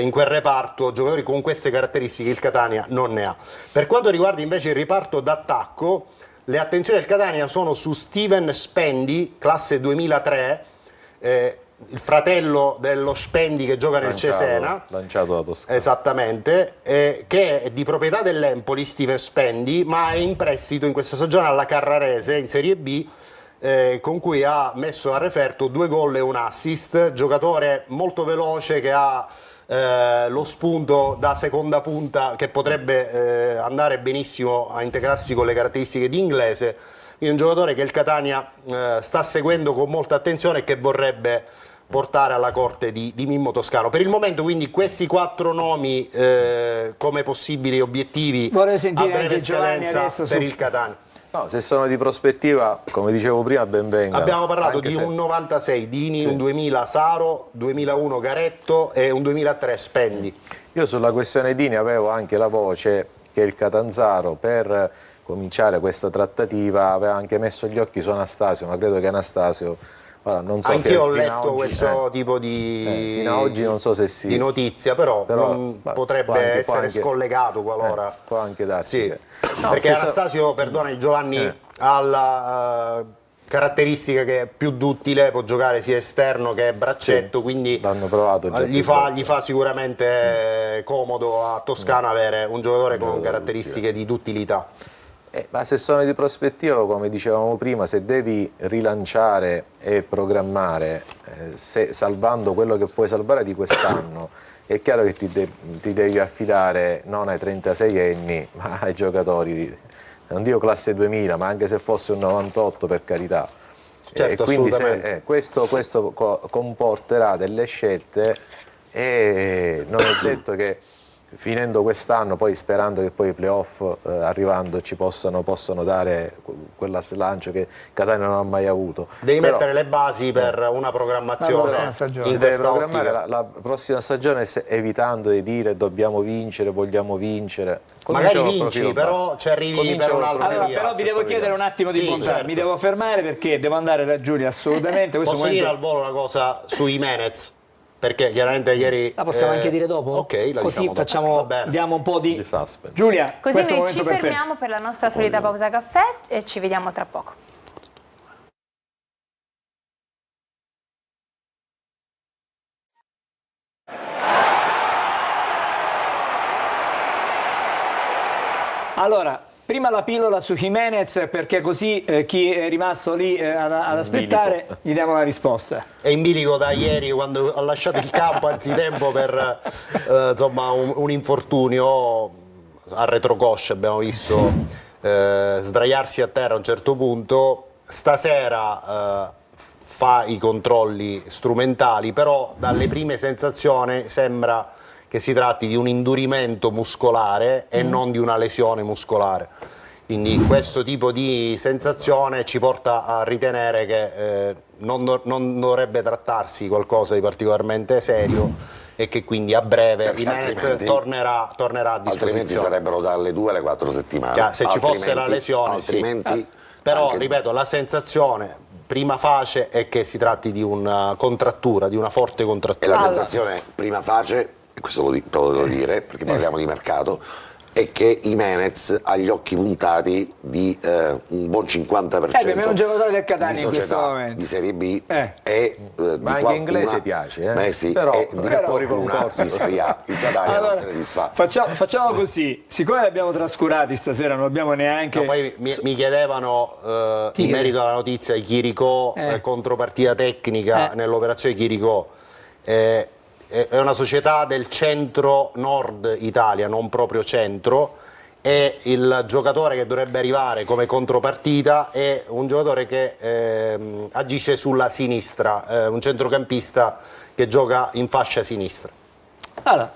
Speaker 2: in quel reparto giocatori con queste caratteristiche il Catania non ne ha. Per quanto riguarda invece il reparto d'attacco, le attenzioni del Catania sono su Steven Spendi, classe 2003, il fratello dello Spendi che gioca nel Cesena,
Speaker 8: lanciato da Toscana.
Speaker 2: Esattamente, che è di proprietà dell'Empoli, Steven Spendi, ma è in prestito in questa stagione alla Carrarese in Serie B, con cui ha messo a referto 2 gol e un assist, giocatore molto veloce che ha lo spunto da seconda punta, che potrebbe andare benissimo a integrarsi con le caratteristiche di Inglese. Quindi un giocatore che il Catania sta seguendo con molta attenzione e che vorrebbe portare alla corte di Mimmo Toscano. Per il momento quindi questi 4 nomi come possibili obiettivi a breve scadenza per il Catania.
Speaker 8: No, se sono di prospettiva, come dicevo prima, ben venga.
Speaker 2: Abbiamo parlato di un 96 Dini, un 2000 Saro, 2001 Garetto e un 2003 Spendi.
Speaker 8: Io sulla questione Dini avevo anche la voce che il Catanzaro, per cominciare questa trattativa, aveva anche messo gli occhi su Anastasio, ma credo che Anastasio... non so,
Speaker 2: anch'io ho letto questo tipo di,
Speaker 8: fino a oggi non so se
Speaker 2: di notizia, però potrebbe essere scollegato qualora
Speaker 8: può anche darsi che...
Speaker 2: perché Anastasio, perdona Giovanni, ha la caratteristica che è più duttile, può giocare sia esterno che braccetto, quindi
Speaker 8: l'hanno provato già
Speaker 2: gli fa sicuramente comodo a Toscano avere un giocatore con caratteristiche di duttilità.
Speaker 8: Ma se sono di prospettiva, come dicevamo prima, se devi rilanciare e programmare, salvando quello che puoi salvare di quest'anno, è chiaro che ti devi affidare non ai 36 anni, ma ai giocatori, non dico classe 2000, ma anche se fosse un 98, per carità.
Speaker 2: Certo,
Speaker 8: e quindi
Speaker 2: assolutamente.
Speaker 8: questo comporterà delle scelte, e non è detto che finendo quest'anno, poi sperando che poi i playoff arrivando ci possano dare quella slancio che Catania non ha mai avuto.
Speaker 2: Devi mettere le basi per una programmazione in questa ottica.
Speaker 8: La prossima stagione, evitando di dire dobbiamo vincere, vogliamo vincere.
Speaker 2: Magari vinci, però ci arrivi per un altro
Speaker 1: allora, però vi devo chiedere un attimo di bontà, certo. Mi devo fermare perché devo andare da Giulia assolutamente.
Speaker 2: Posso dire al volo una cosa su Jimenez? Perché chiaramente ieri...
Speaker 1: La possiamo anche dire dopo?
Speaker 2: Ok, la
Speaker 1: così
Speaker 2: diciamo
Speaker 1: facciamo, diamo un po' di
Speaker 8: suspense.
Speaker 1: Giulia,
Speaker 4: così noi ci fermiamo per la nostra solita pausa caffè e ci vediamo tra poco.
Speaker 1: Allora, prima la pillola su Jimenez, perché così chi è rimasto lì ad aspettare gli diamo la risposta.
Speaker 2: È in bilico da ieri quando ha lasciato il campo anzitempo per insomma un infortunio a retrocoscia, abbiamo visto sdraiarsi a terra a un certo punto. Stasera fa i controlli strumentali, però dalle prime sensazioni sembra che si tratti di un indurimento muscolare e non di una lesione muscolare. Quindi questo tipo di sensazione ci porta a ritenere che non dovrebbe trattarsi qualcosa di particolarmente serio e che quindi a breve Jimenez tornerà a disposizione.
Speaker 3: Altrimenti sarebbero dalle 2 alle 4 settimane.
Speaker 2: Se ci fosse la lesione,
Speaker 3: altrimenti
Speaker 2: però ripeto, la sensazione prima facie è che si tratti di una contrattura, di una forte
Speaker 3: E
Speaker 2: contrattura.
Speaker 3: la sensazione prima facie, e questo te lo devo dire perché parliamo di mercato, è che Jimenez ha gli occhi puntati di un buon 50%
Speaker 1: per me è un giocatore del Catania
Speaker 3: di
Speaker 1: in questo
Speaker 3: società
Speaker 1: momento.
Speaker 3: di Serie B
Speaker 8: Ma
Speaker 3: e di
Speaker 8: anche
Speaker 3: qualcuna-
Speaker 8: inglese piace,
Speaker 3: sì,
Speaker 8: però
Speaker 3: e di
Speaker 8: fuori
Speaker 3: qualcuna
Speaker 8: concorso.
Speaker 3: di Serie A. Il Catania non se ne disfa.
Speaker 1: Facciamo così, siccome li abbiamo trascurati stasera, non abbiamo neanche...
Speaker 2: No, poi mi chiedevano in merito alla notizia di Chirico, contropartita tecnica nell'operazione Chirico. È una società del centro-nord Italia, non proprio centro, e il giocatore che dovrebbe arrivare come contropartita è un giocatore che agisce sulla sinistra, un centrocampista che gioca in fascia sinistra.
Speaker 1: Allora,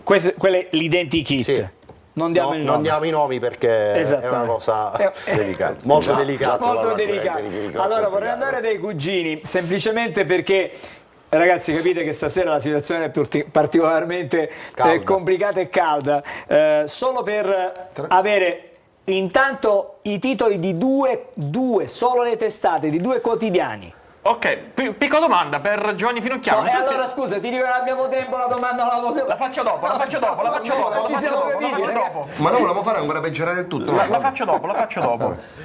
Speaker 1: quella è l'identikit.
Speaker 2: Sì.
Speaker 1: Non diamo il nome.
Speaker 2: Non diamo i nomi perché è una cosa
Speaker 1: delicata.
Speaker 2: molto delicata.
Speaker 1: Molto delicata. Allora vorrei andare dai cugini, semplicemente perché ragazzi capite che stasera la situazione è particolarmente complicata e calda. Solo per avere intanto i titoli di due, solo le testate di 2 quotidiani.
Speaker 5: Ok, piccola domanda per Giovanni Finocchiaro.
Speaker 1: No, e allora scusa, ti dico che non abbiamo tempo, la domanda
Speaker 5: La faccio dopo.
Speaker 7: Ma noi volevamo fare ancora peggiorare il tutto.
Speaker 5: La faccio dopo.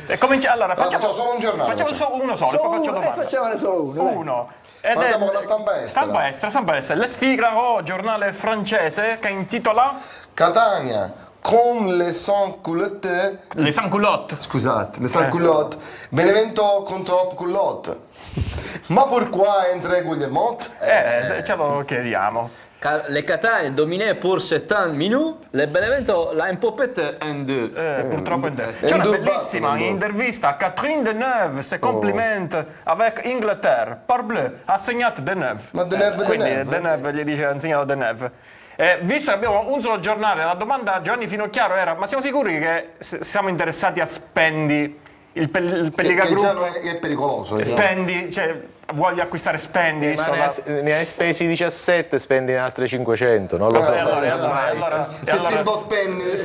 Speaker 5: E allora facciamo
Speaker 7: solo un giornale.
Speaker 5: Facciamo solo uno solo, poi faccio domanda.
Speaker 1: Facciamone solo uno.
Speaker 5: Uno. Ed
Speaker 7: Partiamo con la stampa estera.
Speaker 5: Stampa estera. Le Figaro, giornale francese, che intitola
Speaker 7: Catania, con les sans-culottes.
Speaker 5: Les Sans-Culottes.
Speaker 7: Scusate, les sans-culottes. Benevento contro Op-Culottes. Ma pourquoi entre Guillemot?
Speaker 5: Ce lo chiediamo.
Speaker 9: Les Catania dominaient pour 70 minutes, le Benevento l'a un po' pété en deux.
Speaker 5: Purtroppo c'è una bellissima intervista a Catherine Deneuve, se complimente avec Inghilterra. Parbleu, ha segnato Deneuve.
Speaker 7: Ma Deneuve,
Speaker 5: Quindi
Speaker 7: Deneuve.
Speaker 5: Deneuve gli dice ha insegnato Deneuve. Visto che abbiamo un solo giornale, la domanda a Giovanni Finocchiaro era: ma siamo sicuri che siamo interessati a Spendi? Il Pellica
Speaker 7: Che già
Speaker 5: Group
Speaker 7: è pericoloso.
Speaker 5: Spendi, cioè voglio acquistare Spendi, visto
Speaker 8: Ne hai spesi 17, spendi in altre 500, non lo so.
Speaker 5: allora
Speaker 7: Se si non spendi,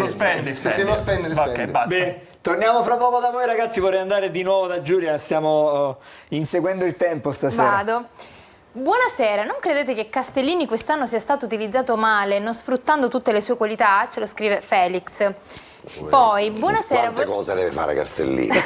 Speaker 5: spendi.
Speaker 7: Se si non spendi,
Speaker 5: Ok,
Speaker 7: spendi.
Speaker 5: basta.
Speaker 1: Bene, torniamo fra poco da voi ragazzi, vorrei andare di nuovo da Giulia, stiamo inseguendo il tempo stasera.
Speaker 4: Vado. Buonasera, non credete che Castellini quest'anno sia stato utilizzato male, non sfruttando tutte le sue qualità? Ce lo scrive Felix. Poi, buonasera.
Speaker 3: Quante cose deve fare Castellini?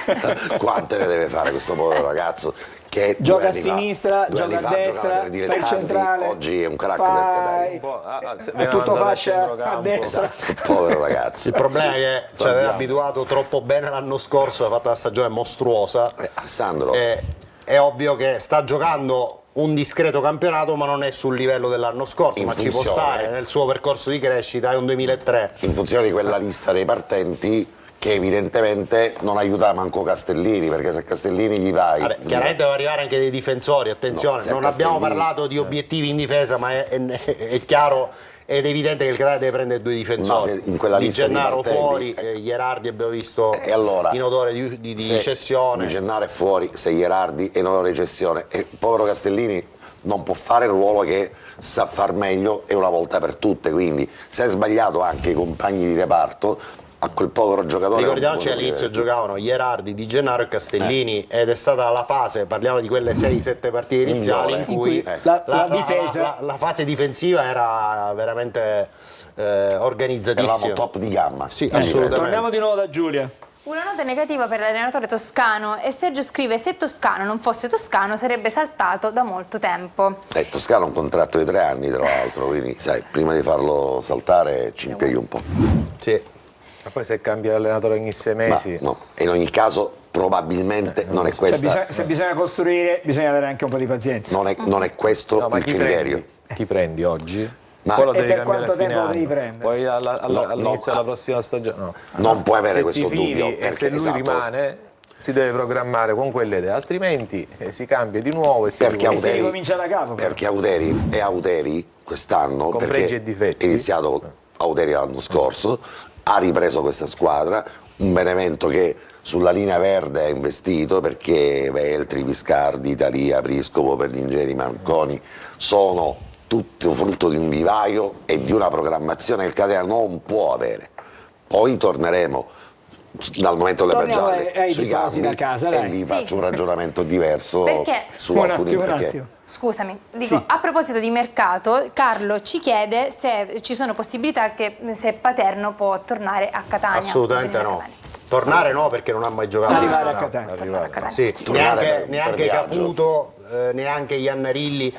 Speaker 3: Quante ne deve fare questo povero ragazzo che
Speaker 1: Gioca a
Speaker 3: 2 anni
Speaker 1: sinistra,
Speaker 3: fa, 2 anni
Speaker 1: gioca a
Speaker 3: fa
Speaker 1: destra,
Speaker 3: giocava tra i
Speaker 1: fa il
Speaker 3: dilettanti,
Speaker 1: centrale,
Speaker 3: oggi è un crack del Catania.
Speaker 1: è tutto fascia a destra.
Speaker 3: Povero ragazzo.
Speaker 2: Il problema è che ci aveva abituato troppo bene l'anno scorso, ha fatto una stagione mostruosa.
Speaker 3: Alessandro,
Speaker 2: È ovvio che sta giocando un discreto campionato, ma non è sul livello dell'anno scorso, ma ci può stare nel suo percorso di crescita, è un 2003.
Speaker 3: in funzione di quella lista dei partenti che evidentemente non aiuta manco Castellini, perché se Castellini gli vai...
Speaker 2: Vabbè, chiaramente devono arrivare anche dei difensori, attenzione,
Speaker 3: No, se
Speaker 2: non abbiamo
Speaker 3: Castellini-
Speaker 2: parlato di obiettivi in difesa, ma è chiaro ed evidente che il Catania deve prendere 2 difensori.
Speaker 3: Ma se in quella
Speaker 2: Di
Speaker 3: lista di
Speaker 2: Gennaro
Speaker 3: partenti-
Speaker 2: fuori, Gherardi abbiamo visto
Speaker 3: E allora,
Speaker 2: in odore di
Speaker 3: se
Speaker 2: cessione.
Speaker 3: Di Gennaro è fuori, se Gherardi è in odore di cessione, e il povero Castellini non può fare il ruolo che sa far meglio e una volta per tutte, quindi se è sbagliato anche i compagni di reparto, a quel povero giocatore...
Speaker 2: Ricordiamoci che
Speaker 3: non può
Speaker 2: all'inizio
Speaker 3: dire-
Speaker 2: giocavano Gherardi, Di Gennaro e Castellini ed è stata la fase, parliamo di quelle 6-7 partite iniziali in cui
Speaker 1: la difesa...
Speaker 2: la fase difensiva era veramente organizzatissima.
Speaker 3: Eravamo top di gamma.
Speaker 2: Sì,
Speaker 3: Quindi,
Speaker 2: assolutamente.
Speaker 1: Torniamo di nuovo da Giulia.
Speaker 4: Una nota negativa per l'allenatore toscano e Sergio scrive: se Toscano non fosse toscano sarebbe saltato da molto tempo.
Speaker 3: Toscano ha un contratto di 3 anni, tra l'altro, quindi sai, prima di farlo saltare ci impieghi un po'.
Speaker 2: Sì.
Speaker 8: Ma poi se cambia allenatore ogni 6 mesi...
Speaker 3: No, in ogni caso probabilmente non è questa...
Speaker 1: Se bisogna costruire, bisogna avere anche un po' di pazienza.
Speaker 3: Non è questo
Speaker 8: No, ma
Speaker 3: il
Speaker 8: chi
Speaker 3: criterio.
Speaker 8: ti prendi oggi?
Speaker 3: Ma-
Speaker 8: Poi lo
Speaker 1: E
Speaker 8: devi
Speaker 1: per
Speaker 8: cambiare a
Speaker 1: quanto
Speaker 8: fine
Speaker 1: tempo devi
Speaker 8: anno.
Speaker 1: prendere?
Speaker 8: Poi all'inizio
Speaker 3: no,
Speaker 8: della prossima stagione no.
Speaker 3: Non puoi avere
Speaker 8: Se
Speaker 3: questo
Speaker 8: ti fidi
Speaker 3: dubbio.
Speaker 8: e
Speaker 3: perché,
Speaker 8: se lui
Speaker 3: esatto,
Speaker 8: rimane si deve programmare con quelle idee, altrimenti si cambia di nuovo e si
Speaker 3: Perché
Speaker 8: ricomincia.
Speaker 1: si ricomincia da capo.
Speaker 3: Perché Auteri quest'anno,
Speaker 8: Con
Speaker 3: perché
Speaker 8: pregi e difetti.
Speaker 3: è iniziato Auteri l'anno scorso, ha ripreso questa squadra, un Benevento che sulla linea verde ha investito, perché Veltri, Viscardi, Italia, Priscopo, Perlingeri, Marconi sono tutto frutto di un vivaio e di una programmazione che il Catania non può avere. Poi torneremo dal momento delle
Speaker 1: Torniamo
Speaker 3: pagelle
Speaker 1: ai
Speaker 3: sui
Speaker 1: tifosi
Speaker 3: cambi
Speaker 1: da casa,
Speaker 3: e
Speaker 1: dai.
Speaker 3: lì
Speaker 4: Sì.
Speaker 3: faccio un ragionamento diverso
Speaker 4: Perché?
Speaker 3: su
Speaker 1: Un
Speaker 3: alcuni
Speaker 1: attimo, un
Speaker 3: perché.
Speaker 1: attimo.
Speaker 4: Scusami, dico,
Speaker 1: Sì.
Speaker 4: a proposito di mercato, Carlo ci chiede se ci sono possibilità che se Paterno può tornare a Catania.
Speaker 2: Assolutamente
Speaker 4: venire a
Speaker 2: no.
Speaker 4: Catania.
Speaker 2: Tornare no, perché non ha mai giocato.
Speaker 1: Arrivare a
Speaker 4: no,
Speaker 1: Catania.
Speaker 4: tornare a Catania.
Speaker 2: Sì,
Speaker 3: Tornare
Speaker 2: neanche
Speaker 3: per viaggio.
Speaker 2: Caputo, neanche Iannarilli,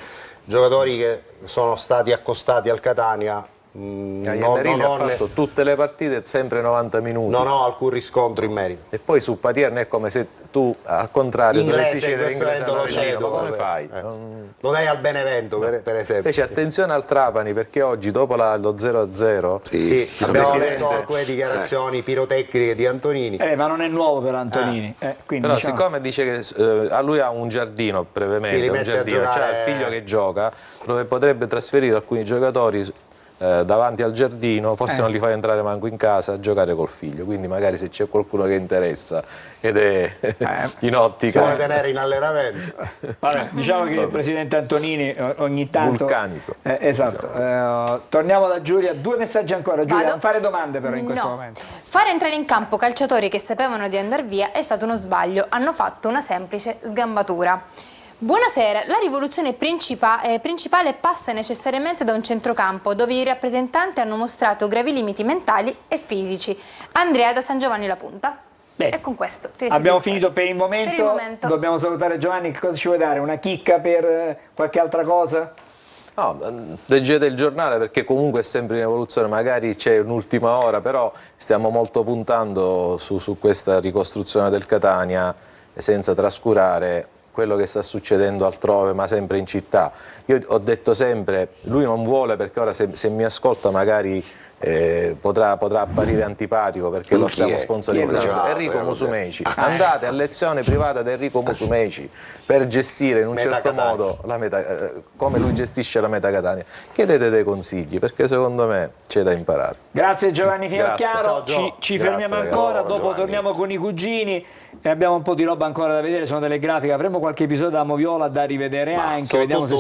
Speaker 2: giocatori che sono stati accostati al Catania.
Speaker 8: Iannarilli ha fatto tutte le partite sempre 90 minuti.
Speaker 2: Non ho alcun riscontro in merito.
Speaker 8: E poi su Paterno è come se tu al contrario
Speaker 2: Inglese,
Speaker 8: dovessi
Speaker 2: in
Speaker 8: cedere
Speaker 2: questo
Speaker 8: l'inglese
Speaker 2: momento lo
Speaker 8: all'Avellino,
Speaker 2: cedo.
Speaker 8: ma come
Speaker 2: vabbè.
Speaker 8: fai?
Speaker 2: Lo dai al Benevento, per esempio.
Speaker 8: Invece attenzione al Trapani, perché oggi dopo lo 0-0
Speaker 2: Sì,
Speaker 3: il
Speaker 2: abbiamo
Speaker 3: presidente.
Speaker 2: letto alcune dichiarazioni pirotecniche di Antonini.
Speaker 1: Ma non è nuovo per Antonini. Quindi,
Speaker 8: però
Speaker 1: diciamo-
Speaker 8: siccome dice che a lui ha un giardino
Speaker 2: Sì,
Speaker 8: brevemente,
Speaker 2: li
Speaker 8: un
Speaker 2: mette a
Speaker 8: giardino, c'ha
Speaker 2: giocare-
Speaker 8: il figlio che gioca, dove potrebbe trasferire alcuni giocatori davanti al giardino, forse non li fai entrare manco in casa a giocare col figlio, quindi magari se c'è qualcuno che interessa ed è in
Speaker 2: Si
Speaker 8: ottica
Speaker 2: vuole tenere in allenamento.
Speaker 1: Vabbè, diciamo che il presidente Antonini ogni tanto...
Speaker 8: Vulcanico.
Speaker 1: Esatto. Torniamo da Giulia. 2 messaggi ancora. Giulia,
Speaker 4: Vado?
Speaker 1: non fare domande però in questo
Speaker 4: No.
Speaker 1: momento.
Speaker 4: Fare entrare in campo calciatori che sapevano di andare via è stato uno sbaglio, hanno fatto una semplice sgambatura. Buonasera, la rivoluzione principale passa necessariamente da un centrocampo dove i rappresentanti hanno mostrato gravi limiti mentali e fisici. Andrea da San Giovanni La Punta.
Speaker 1: Bene.
Speaker 4: E con questo ti
Speaker 1: Abbiamo
Speaker 4: restituisco.
Speaker 1: finito per il momento.
Speaker 4: Per il momento.
Speaker 1: Dobbiamo salutare Giovanni. Che cosa ci vuoi dare? Una chicca per qualche altra cosa?
Speaker 8: No, leggete il giornale perché comunque è sempre in evoluzione, magari c'è un'ultima ora, però stiamo molto puntando su questa ricostruzione del Catania senza trascurare quello che sta succedendo altrove, ma sempre in città. Io ho detto sempre, lui non vuole perché ora se mi ascolta magari potrà apparire antipatico perché
Speaker 3: Lui
Speaker 8: lo
Speaker 3: chi
Speaker 8: stiamo
Speaker 3: è?
Speaker 8: sponsorizzando.
Speaker 3: Chi è?
Speaker 8: Enrico Musumeci. Andate a lezione privata da Enrico Musumeci per gestire in un
Speaker 2: Meta
Speaker 8: certo
Speaker 2: Catania.
Speaker 8: modo come lui gestisce la Meta Catania. Chiedete dei consigli perché secondo me c'è da imparare.
Speaker 1: Grazie Giovanni
Speaker 8: Grazie.
Speaker 1: Finocchiaro.
Speaker 2: Ciao, Gio.
Speaker 1: Ci
Speaker 8: Grazie,
Speaker 1: fermiamo
Speaker 8: ragazzi.
Speaker 1: ancora.
Speaker 3: Ciao,
Speaker 1: Dopo
Speaker 3: Giovanni.
Speaker 1: torniamo con i cugini. E abbiamo un po' di roba ancora da vedere. Sono delle grafiche. Avremo qualche episodio da Moviola da rivedere anche. Vediamo se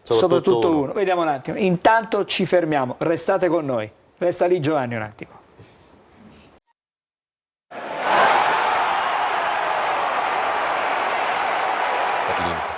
Speaker 1: soprattutto uno. Vediamo un attimo. Intanto ci fermiamo. Restate con noi. Resta lì Giovanni un attimo.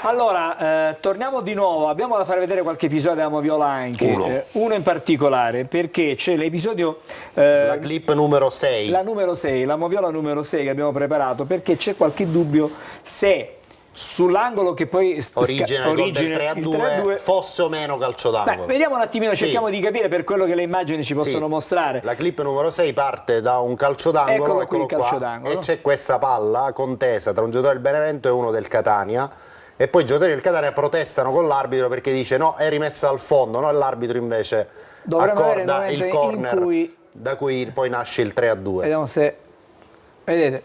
Speaker 1: Allora, torniamo di nuovo, abbiamo da fare vedere qualche episodio da Moviola anche, uno in particolare, perché c'è l'episodio,
Speaker 2: La clip numero 6.
Speaker 1: la numero 6, la Moviola numero 6 che abbiamo preparato, perché c'è qualche dubbio se sull'angolo che poi
Speaker 2: Origina il gol del
Speaker 1: il
Speaker 2: 3-2 fosse o meno calcio
Speaker 1: Beh,
Speaker 2: d'angolo.
Speaker 1: vediamo un attimino,
Speaker 2: Sì.
Speaker 1: cerchiamo di capire per quello che le immagini ci possono
Speaker 2: Sì.
Speaker 1: mostrare.
Speaker 2: La clip numero 6 parte da un calcio d'angolo,
Speaker 1: Eccolo qui, il calcio d'angolo.
Speaker 2: e c'è questa palla contesa tra un giocatore del Benevento e uno del Catania, e poi i giocatori del Catania protestano con l'arbitro perché dice no, è rimessa al fondo, no? E l'arbitro invece
Speaker 1: Dovremmo avere il
Speaker 2: accorda il
Speaker 1: momento in
Speaker 2: corner
Speaker 1: cui-
Speaker 2: da cui poi nasce il 3-2.
Speaker 1: Vediamo se vedete.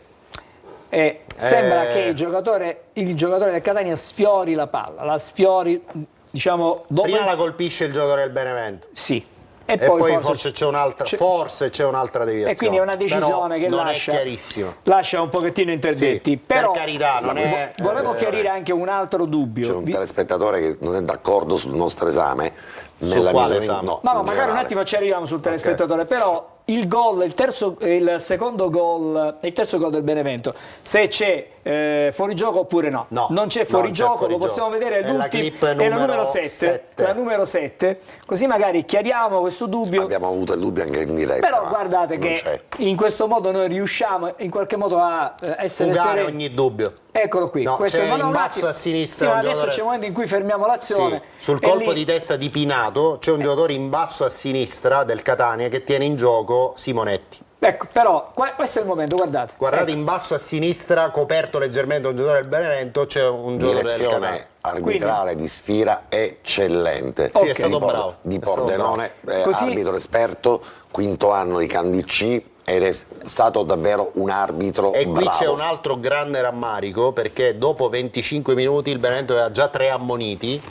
Speaker 1: Sembra che il giocatore del Catania sfiori la palla, la sfiori, diciamo, dopo
Speaker 2: Prima la colpisce il giocatore del Benevento
Speaker 1: sì.
Speaker 2: e poi forse c'è un'altra deviazione.
Speaker 1: e quindi è una decisione
Speaker 2: Però
Speaker 1: che
Speaker 2: non
Speaker 1: lascia,
Speaker 2: è chiarissima.
Speaker 1: lascia un pochettino interdetti.
Speaker 2: Sì,
Speaker 1: però
Speaker 2: per carità, non è
Speaker 1: volevo chiarire anche un altro dubbio.
Speaker 3: C'è un telespettatore che non è d'accordo sul nostro esame.
Speaker 2: Quale
Speaker 3: misura-
Speaker 2: esame?
Speaker 3: no,
Speaker 1: Ma
Speaker 3: in
Speaker 1: magari un
Speaker 3: generale.
Speaker 1: attimo ci arriviamo sul telespettatore, però il gol, il terzo gol del Benevento, se c'è fuorigioco oppure no.
Speaker 2: No,
Speaker 1: non c'è
Speaker 2: non
Speaker 1: fuorigioco,
Speaker 2: c'è fuorigioco.
Speaker 1: lo possiamo vedere
Speaker 2: È la
Speaker 1: l'ultimo,
Speaker 2: clip
Speaker 1: è la numero
Speaker 2: numero
Speaker 1: 7,
Speaker 2: 7.
Speaker 1: la numero 7, così magari chiariamo questo dubbio.
Speaker 3: Abbiamo avuto il dubbio anche in diretta.
Speaker 1: Però
Speaker 3: ma
Speaker 1: guardate
Speaker 3: non
Speaker 1: che
Speaker 3: c'è.
Speaker 1: in questo modo noi riusciamo in qualche modo a essere
Speaker 2: Fugare
Speaker 1: sereni.
Speaker 2: ogni dubbio.
Speaker 1: Eccolo qui.
Speaker 2: No,
Speaker 1: questo
Speaker 2: c'è
Speaker 1: non è
Speaker 2: in
Speaker 1: un
Speaker 2: basso
Speaker 1: attimo.
Speaker 2: a sinistra
Speaker 1: Sì, ma
Speaker 2: un
Speaker 1: adesso
Speaker 2: giocatore-
Speaker 1: c'è un momento in cui fermiamo l'azione.
Speaker 2: Sì, sul
Speaker 1: e
Speaker 2: colpo
Speaker 1: lì-
Speaker 2: di testa di Pinato c'è un giocatore in basso a sinistra del Catania che tiene in gioco Simonetti.
Speaker 1: Ecco, però questo è il momento, guardate.
Speaker 2: Guardate, in basso a sinistra, coperto leggermente un giocatore del Benevento, c'è un giocatore del
Speaker 3: Direzione
Speaker 2: Catania.
Speaker 3: arbitrale di Sfira eccellente.
Speaker 2: Sì, è stato bravo.
Speaker 3: Di
Speaker 2: È stato
Speaker 3: Pordenone,
Speaker 1: Così-
Speaker 3: arbitro esperto, quinto anno di Candic, ed è stato davvero un arbitro
Speaker 2: E qui
Speaker 3: bravo.
Speaker 2: c'è un altro grande rammarico, perché dopo 25 minuti il Benevento aveva già 3 ammoniti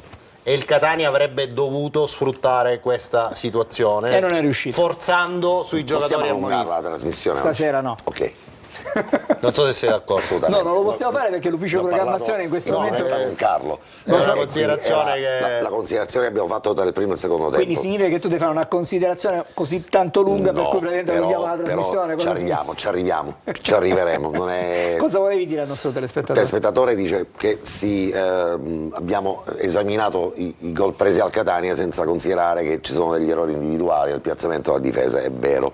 Speaker 2: e il Catania avrebbe dovuto sfruttare questa situazione
Speaker 1: E non è riuscito.
Speaker 2: forzando sui
Speaker 3: Possiamo
Speaker 2: giocatori
Speaker 3: allungare
Speaker 2: ammoniti.
Speaker 3: la trasmissione?
Speaker 1: Stasera no.
Speaker 3: Ok.
Speaker 2: Non so se sei d'accordo.
Speaker 1: No, non lo possiamo fare perché l'ufficio
Speaker 3: Ne ho parlato-
Speaker 1: programmazione in questo
Speaker 3: no,
Speaker 1: momento...
Speaker 3: ne ho parlato con Carlo.
Speaker 2: È una
Speaker 3: E
Speaker 2: considerazione
Speaker 3: quindi era
Speaker 2: che-
Speaker 3: la considerazione che abbiamo fatto tra il primo e il secondo tempo.
Speaker 1: Quindi significa che tu devi fare una considerazione così tanto lunga per
Speaker 3: No,
Speaker 1: cui praticamente
Speaker 3: però-
Speaker 1: allunghiamo la trasmissione.
Speaker 3: però ci arriviamo, ci arriveremo. Non è...
Speaker 1: Cosa volevi dire al nostro
Speaker 3: Il
Speaker 1: telespettatore?
Speaker 3: telespettatore dice che abbiamo esaminato i gol presi al Catania senza considerare che ci sono degli errori individuali nel piazzamento della difesa, è vero,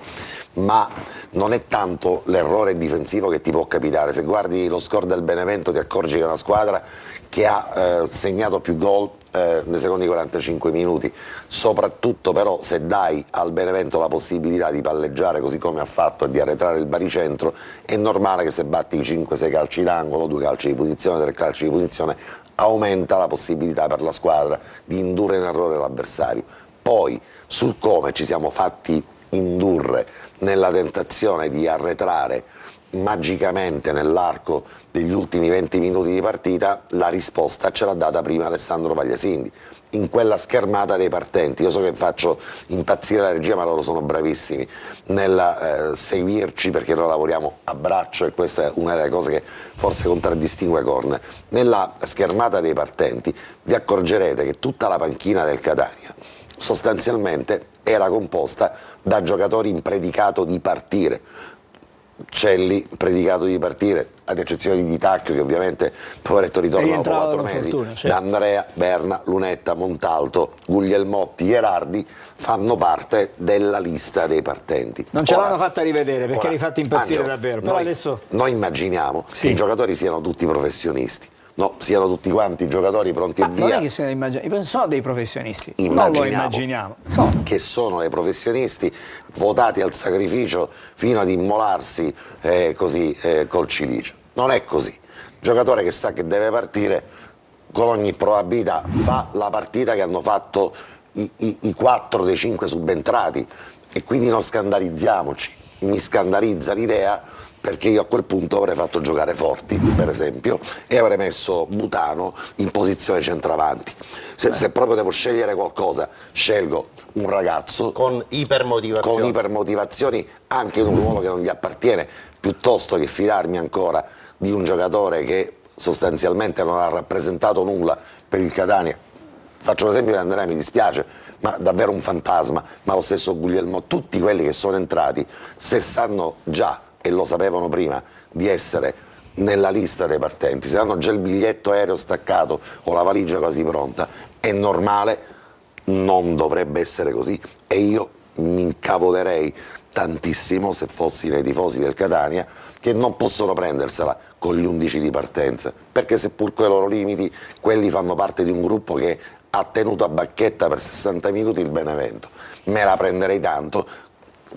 Speaker 3: ma non è tanto l'errore difensivo che ti può capitare. Se guardi lo score del Benevento ti accorgi che è una squadra che ha segnato più gol nei secondi 45 minuti, soprattutto però se dai al Benevento la possibilità di palleggiare così come ha fatto e di arretrare il baricentro, è normale che se batti 5-6 calci d'angolo, 2 calci di punizione, 3 calci di punizione, aumenta la possibilità per la squadra di indurre in errore l'avversario. Poi sul come ci siamo fatti indurre nella tentazione di arretrare magicamente nell'arco degli ultimi 20 minuti di partita, la risposta ce l'ha data prima Alessandro Pagliasindi in quella schermata dei partenti. Io so che faccio impazzire la regia, ma loro sono bravissimi nel seguirci, perché noi lavoriamo a braccio e questa è una delle cose che forse contraddistingue Corner. Nella schermata dei partenti vi accorgerete che tutta la panchina del Catania sostanzialmente era composta da giocatori in predicato di partire. Celli, predicato di partire, ad eccezione di Di Tacchio, che ovviamente poveretto ritorna dopo
Speaker 1: rientrava
Speaker 3: 4
Speaker 1: dalla
Speaker 3: mesi,
Speaker 1: fortuna, certo.
Speaker 3: D'Andrea, Berna, Lunetta, Montalto, Guglielmotti, Gherardi fanno parte della lista dei partenti.
Speaker 1: Non ce
Speaker 3: Ora-
Speaker 1: l'hanno fatta rivedere perché
Speaker 3: ora,
Speaker 1: li fatti impazzire
Speaker 3: Angelo,
Speaker 1: davvero, però
Speaker 3: noi,
Speaker 1: adesso...
Speaker 3: noi immaginiamo
Speaker 1: Sì.
Speaker 3: che i giocatori siano tutti professionisti, no? Siano tutti quanti giocatori pronti
Speaker 1: Ma
Speaker 3: e
Speaker 1: non
Speaker 3: via.
Speaker 1: è che sono dei professionisti, non lo
Speaker 3: Immaginiamo
Speaker 1: immaginiamo. Sono.
Speaker 3: che sono dei professionisti votati al sacrificio fino ad immolarsi col cilicio. Non è così. Giocatore che sa che deve partire, con ogni probabilità fa la partita che hanno fatto i 4 dei 5 subentrati, e quindi non scandalizziamoci. Mi scandalizza l'idea, perché io a quel punto avrei fatto giocare Forti, per esempio, e avrei messo Butano in posizione centravanti. Se proprio devo scegliere qualcosa, scelgo un ragazzo
Speaker 2: Con ipermotivazione.
Speaker 3: con ipermotivazioni anche in un ruolo che non gli appartiene, piuttosto che fidarmi ancora di un giocatore che sostanzialmente non ha rappresentato nulla per il Catania. Faccio l'esempio di Andrea, mi dispiace, ma davvero un fantasma, ma lo stesso Guglielmo, tutti quelli che sono entrati, se sanno già, e lo sapevano prima, di essere nella lista dei partenti, se hanno già il biglietto aereo staccato o la valigia quasi pronta, è normale, non dovrebbe essere così, e io mi incavolerei tantissimo se fossi nei tifosi del Catania, che non possono prendersela con gli 11 di partenza, perché seppur con i loro limiti, quelli fanno parte di un gruppo che ha tenuto a bacchetta per 60 minuti il Benevento. Me la prenderei tanto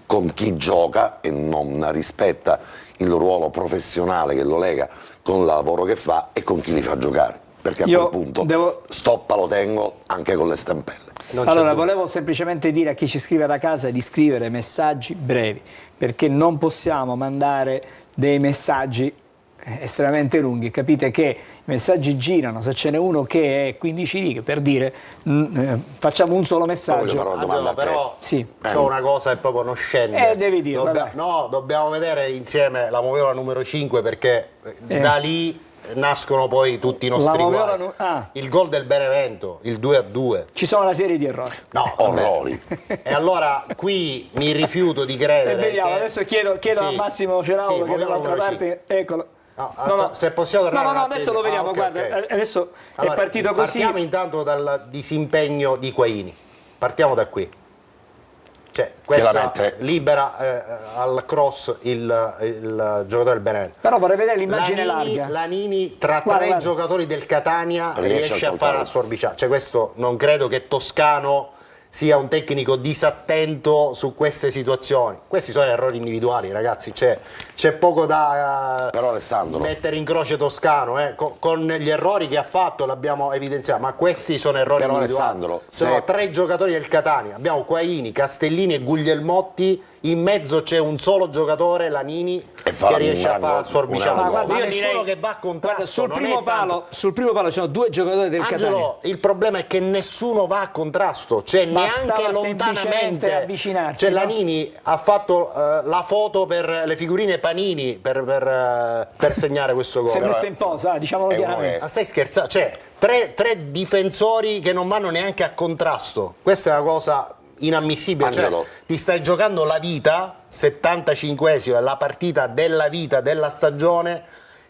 Speaker 3: con chi gioca e non rispetta il ruolo professionale che lo lega con il lavoro che fa, e con chi li fa giocare, perché a
Speaker 1: Io
Speaker 3: quel punto
Speaker 1: devo-
Speaker 3: stoppa lo tengo anche con le stampelle.
Speaker 2: Non c'è
Speaker 1: Allora,
Speaker 2: dubbio.
Speaker 1: volevo semplicemente dire a chi ci scrive da casa di scrivere messaggi brevi, perché non possiamo mandare dei messaggi estremamente lunghi. Capite che i messaggi girano, se ce n'è uno che è 15 righe, per dire, facciamo un solo
Speaker 3: Voglio
Speaker 1: messaggio.
Speaker 3: fare una domanda a te.
Speaker 2: Però
Speaker 1: Sì.
Speaker 2: c'è una cosa che proprio non scende.
Speaker 1: Devi dirlo, dai.
Speaker 2: No, dobbiamo vedere insieme la moviola numero 5, perché da lì nascono poi tutti i nostri
Speaker 1: La moviola
Speaker 2: guai.
Speaker 1: ah.
Speaker 2: Il gol del Benevento, il 2-2.
Speaker 1: Ci sono una serie di errori.
Speaker 2: No, vabbè.
Speaker 3: Orrori.
Speaker 2: E allora qui mi rifiuto di credere.
Speaker 1: E vediamo,
Speaker 2: che-
Speaker 1: adesso chiedo
Speaker 2: Sì.
Speaker 1: a Massimo Ceraulo,
Speaker 2: Sì,
Speaker 1: che
Speaker 2: moviola
Speaker 1: dall'altra
Speaker 2: numero
Speaker 1: parte, eccolo.
Speaker 2: No, se possiamo tornare
Speaker 1: no,
Speaker 2: un attimo.
Speaker 1: adesso lo vediamo,
Speaker 2: ok,
Speaker 1: guarda,
Speaker 2: ok.
Speaker 1: adesso
Speaker 2: Allora,
Speaker 1: è partito così.
Speaker 2: Partiamo intanto dal disimpegno di Quaini. Partiamo da qui. Cioè, questa
Speaker 3: mette-
Speaker 2: libera al cross il giocatore del Benevento.
Speaker 1: Però vorrei vedere l'immagine
Speaker 2: Lanini,
Speaker 1: larga.
Speaker 2: Lanini tra
Speaker 1: Guarda,
Speaker 2: tre
Speaker 1: guarda.
Speaker 2: giocatori del Catania
Speaker 3: Riesce a
Speaker 2: riesce a
Speaker 3: saltare.
Speaker 2: fare la sforbiciata. Cioè, questo non credo che Toscano sia un tecnico disattento su queste situazioni. Questi sono errori individuali, ragazzi. C'è c'è poco da
Speaker 3: Però Alessandro,
Speaker 2: mettere in croce Toscano, con gli errori che ha fatto l'abbiamo evidenziato, ma questi sono errori
Speaker 3: Però
Speaker 2: individuali.
Speaker 3: Alessandro,
Speaker 2: Sono
Speaker 3: se-
Speaker 2: 3 giocatori del Catania, abbiamo Quaini, Castellini e Guglielmotti, in mezzo c'è un solo giocatore, Lanini,
Speaker 3: E fa
Speaker 2: che riesce a
Speaker 3: un
Speaker 2: fare
Speaker 3: gran
Speaker 2: sforbiciare,
Speaker 3: gol.
Speaker 2: ma,
Speaker 3: Guarda,
Speaker 1: io
Speaker 2: nessuno
Speaker 1: direi-
Speaker 2: che va a contrasto.
Speaker 1: Sul
Speaker 2: non
Speaker 1: primo
Speaker 2: è tanto-
Speaker 1: palo ci sono 2 giocatori del Catania.
Speaker 2: Angelo, il problema è che nessuno va a contrasto, cioè
Speaker 1: Bastava
Speaker 2: neanche
Speaker 1: semplicemente
Speaker 2: lontanamente
Speaker 1: avvicinarsi,
Speaker 2: Cioè,
Speaker 1: no?
Speaker 2: Lanini ha fatto la foto per le figurine Panini per segnare questo gol.
Speaker 1: Si è messa in posa, diciamolo
Speaker 3: è uno
Speaker 1: chiaramente.
Speaker 2: Ma stai scherzando? Cioè, tre difensori che non vanno neanche a contrasto. Questa è una cosa inammissibile. Cioè,
Speaker 3: Angelo.
Speaker 2: ti stai giocando la vita, 75esimo, è la partita della vita, della stagione,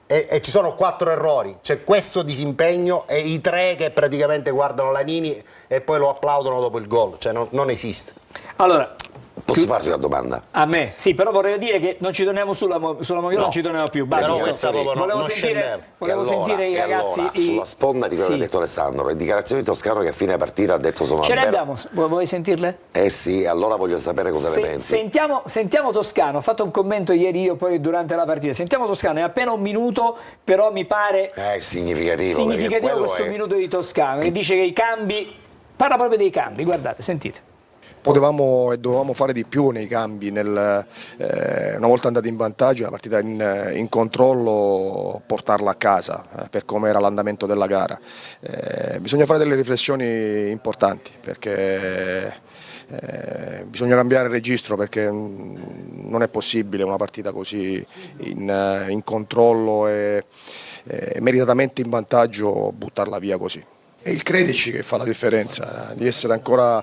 Speaker 2: e ci sono 4 errori. C'è questo disimpegno e i 3 che praticamente guardano Lanini e poi lo applaudono dopo il gol. Cioè, non esiste.
Speaker 1: Allora,
Speaker 3: posso farti una domanda?
Speaker 1: a me, sì, però vorrei dire che non ci torniamo io non ci torniamo più. Basta.
Speaker 2: Però questa proprio
Speaker 1: Volevo
Speaker 2: non scendeva.
Speaker 1: sentire i ragazzi.
Speaker 3: Sulla sponda di quello che ha detto Alessandro, le dichiarazioni di Toscano che a fine partita ha detto sono
Speaker 1: Ce ne
Speaker 3: vera-
Speaker 1: abbiamo, vuoi sentirle?
Speaker 3: Eh sì, allora voglio sapere cosa ne pensi.
Speaker 1: Sentiamo Toscano, ho fatto un commento ieri io poi durante la partita. Sentiamo Toscano, è appena un minuto, però mi pare
Speaker 3: È significativo. perché
Speaker 1: significativo
Speaker 3: quello
Speaker 1: questo
Speaker 3: è-
Speaker 1: minuto di Toscano, che dice che i cambi, parla proprio dei cambi, guardate, sentite.
Speaker 10: Potevamo e dovevamo fare di più nei cambi, una volta andati in vantaggio, una partita in controllo, portarla a casa per come era l'andamento della gara. Bisogna fare delle riflessioni importanti perché bisogna cambiare registro, perché non è possibile una partita così in controllo e meritatamente in vantaggio buttarla via così. È il crederci che fa la differenza, di essere ancora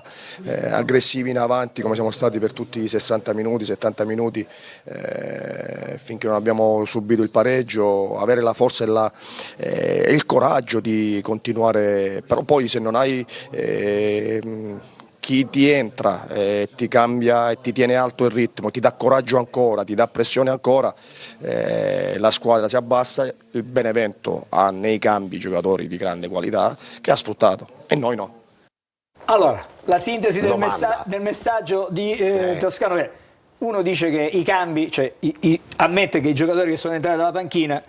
Speaker 10: aggressivi in avanti come siamo stati per tutti i 60 minuti, 70 minuti, finché non abbiamo subito il pareggio, avere la forza e il coraggio di continuare, però poi se non hai chi ti entra, ti cambia e ti tiene alto il ritmo, ti dà coraggio ancora, ti dà pressione ancora, la squadra si abbassa. Il Benevento ha nei cambi giocatori di grande qualità che ha sfruttato e noi no.
Speaker 1: Allora, la sintesi del
Speaker 3: Domanda.
Speaker 1: messaggio di Toscano è: uno dice che i cambi, cioè ammette che i giocatori che sono entrati dalla panchina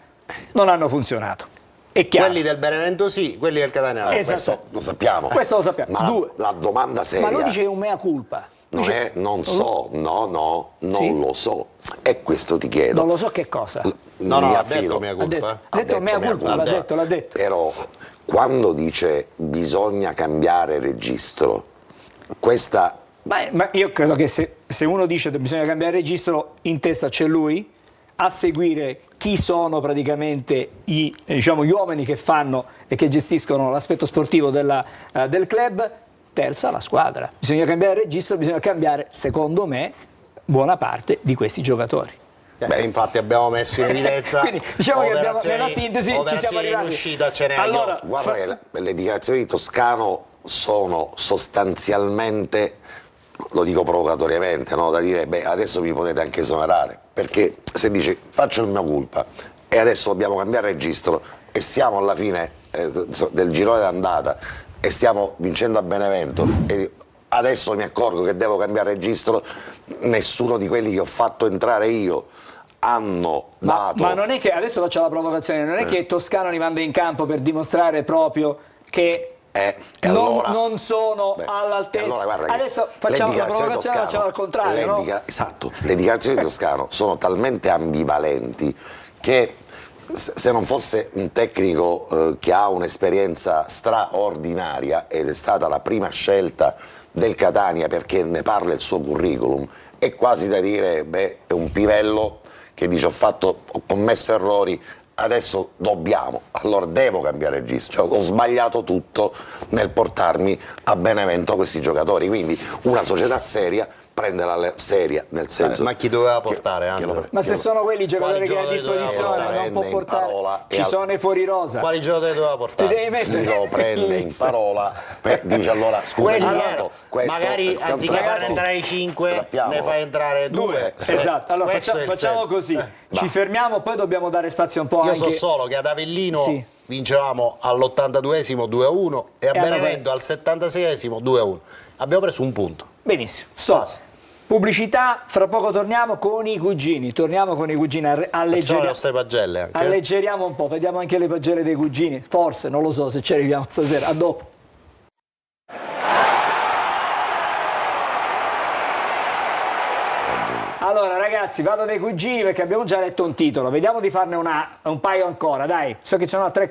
Speaker 1: non hanno funzionato. È chiaro.
Speaker 2: Quelli del Benevento sì, quelli del Catania no.
Speaker 1: Esatto.
Speaker 3: Questo lo sappiamo.
Speaker 1: Questo lo sappiamo.
Speaker 3: Ma
Speaker 1: Due.
Speaker 3: la domanda seria
Speaker 1: Ma lui dice che è un mea culpa.
Speaker 3: non
Speaker 1: Dice-
Speaker 3: è non so, non
Speaker 1: Sì?
Speaker 3: lo so. E questo ti chiedo.
Speaker 1: Non lo so che cosa.
Speaker 2: No,
Speaker 3: Mi
Speaker 2: ha
Speaker 3: affido.
Speaker 2: detto mia
Speaker 1: Ha
Speaker 2: colpa.
Speaker 1: detto, ha detto mea culpa, l'ha detto.
Speaker 3: Però quando dice bisogna cambiare registro, questa
Speaker 1: Ma io credo che se uno dice che bisogna cambiare registro, in testa c'è lui, a seguire chi sono praticamente gli uomini che fanno e che gestiscono l'aspetto sportivo del club, terza la squadra. Bisogna cambiare registro, bisogna cambiare, secondo me, buona parte di questi giocatori.
Speaker 2: Infatti abbiamo messo in evidenza.
Speaker 1: Quindi diciamo che abbiamo,
Speaker 2: operazioni-
Speaker 1: nella sintesi ci siamo
Speaker 2: operazioni in
Speaker 1: arrivati.
Speaker 2: uscita ce n'è a
Speaker 1: Allora,
Speaker 2: iosa.
Speaker 3: guarda che le dichiarazioni di Toscano sono sostanzialmente, lo dico provocatoriamente, no? Da dire adesso mi potete anche esonerare, perché se dici faccio il mio colpa e adesso dobbiamo cambiare registro e siamo alla fine del girone d'andata e stiamo vincendo a Benevento e adesso mi accorgo che devo cambiare registro, nessuno di quelli che ho fatto entrare io hanno dato.
Speaker 1: Ma non è che, adesso faccio la provocazione, non è che Toscano li manda in campo per dimostrare proprio che non sono all'altezza.
Speaker 3: allora, guarda che
Speaker 1: adesso facciamo
Speaker 3: le
Speaker 1: la
Speaker 3: dichiarazioni di
Speaker 1: provocazione, facciamo al contrario, no?
Speaker 3: Esatto, le dichiarazioni di Toscano sono talmente ambivalenti che se non fosse un tecnico che ha un'esperienza straordinaria ed è stata la prima scelta del Catania perché ne parla il suo curriculum, è quasi da dire è un pivello che dice ho commesso errori, adesso allora devo cambiare registro, cioè, ho sbagliato tutto nel portarmi a Benevento questi giocatori, quindi una società seria prende la seria, nel senso
Speaker 2: Ma chi doveva portare? Angelo?
Speaker 1: Ma se sono quelli i giocatori
Speaker 2: Quali
Speaker 1: che hai a
Speaker 2: giocatori
Speaker 1: disposizione
Speaker 2: doveva
Speaker 1: non può
Speaker 3: in
Speaker 1: portare,
Speaker 3: parola
Speaker 1: ci
Speaker 3: e
Speaker 1: sono i fuori rosa.
Speaker 2: Quali giocatori doveva
Speaker 1: Ti
Speaker 2: portare?
Speaker 1: devi mettere
Speaker 3: chi lo prende in
Speaker 1: lista.
Speaker 3: parola dice allora scusa
Speaker 2: Quelli
Speaker 3: il
Speaker 2: magari anziché
Speaker 3: contratto
Speaker 2: far entrare i 5
Speaker 3: sappiamo.
Speaker 2: ne fai entrare 2.
Speaker 1: Esatto, allora
Speaker 2: Questo è il
Speaker 1: facciamo
Speaker 2: senso.
Speaker 1: così, ci fermiamo, poi dobbiamo dare spazio un po'
Speaker 2: Io
Speaker 1: anche.
Speaker 2: so solo che ad Avellino
Speaker 1: Sì.
Speaker 2: vincevamo all'82esimo 2-1 e a
Speaker 1: E
Speaker 2: Benevento al 76esimo 2-1. Abbiamo preso un punto.
Speaker 1: Benissimo,
Speaker 2: Basta.
Speaker 1: Pubblicità, fra poco torniamo con i cugini,
Speaker 2: Facciamo le nostre pagelle anche.
Speaker 1: alleggeriamo un po', vediamo anche le pagelle dei cugini, forse, non lo so se ci arriviamo stasera, a dopo. Allora ragazzi, vado dai cugini perché abbiamo già letto un titolo, vediamo di farne un paio ancora, dai, so che ci sono tre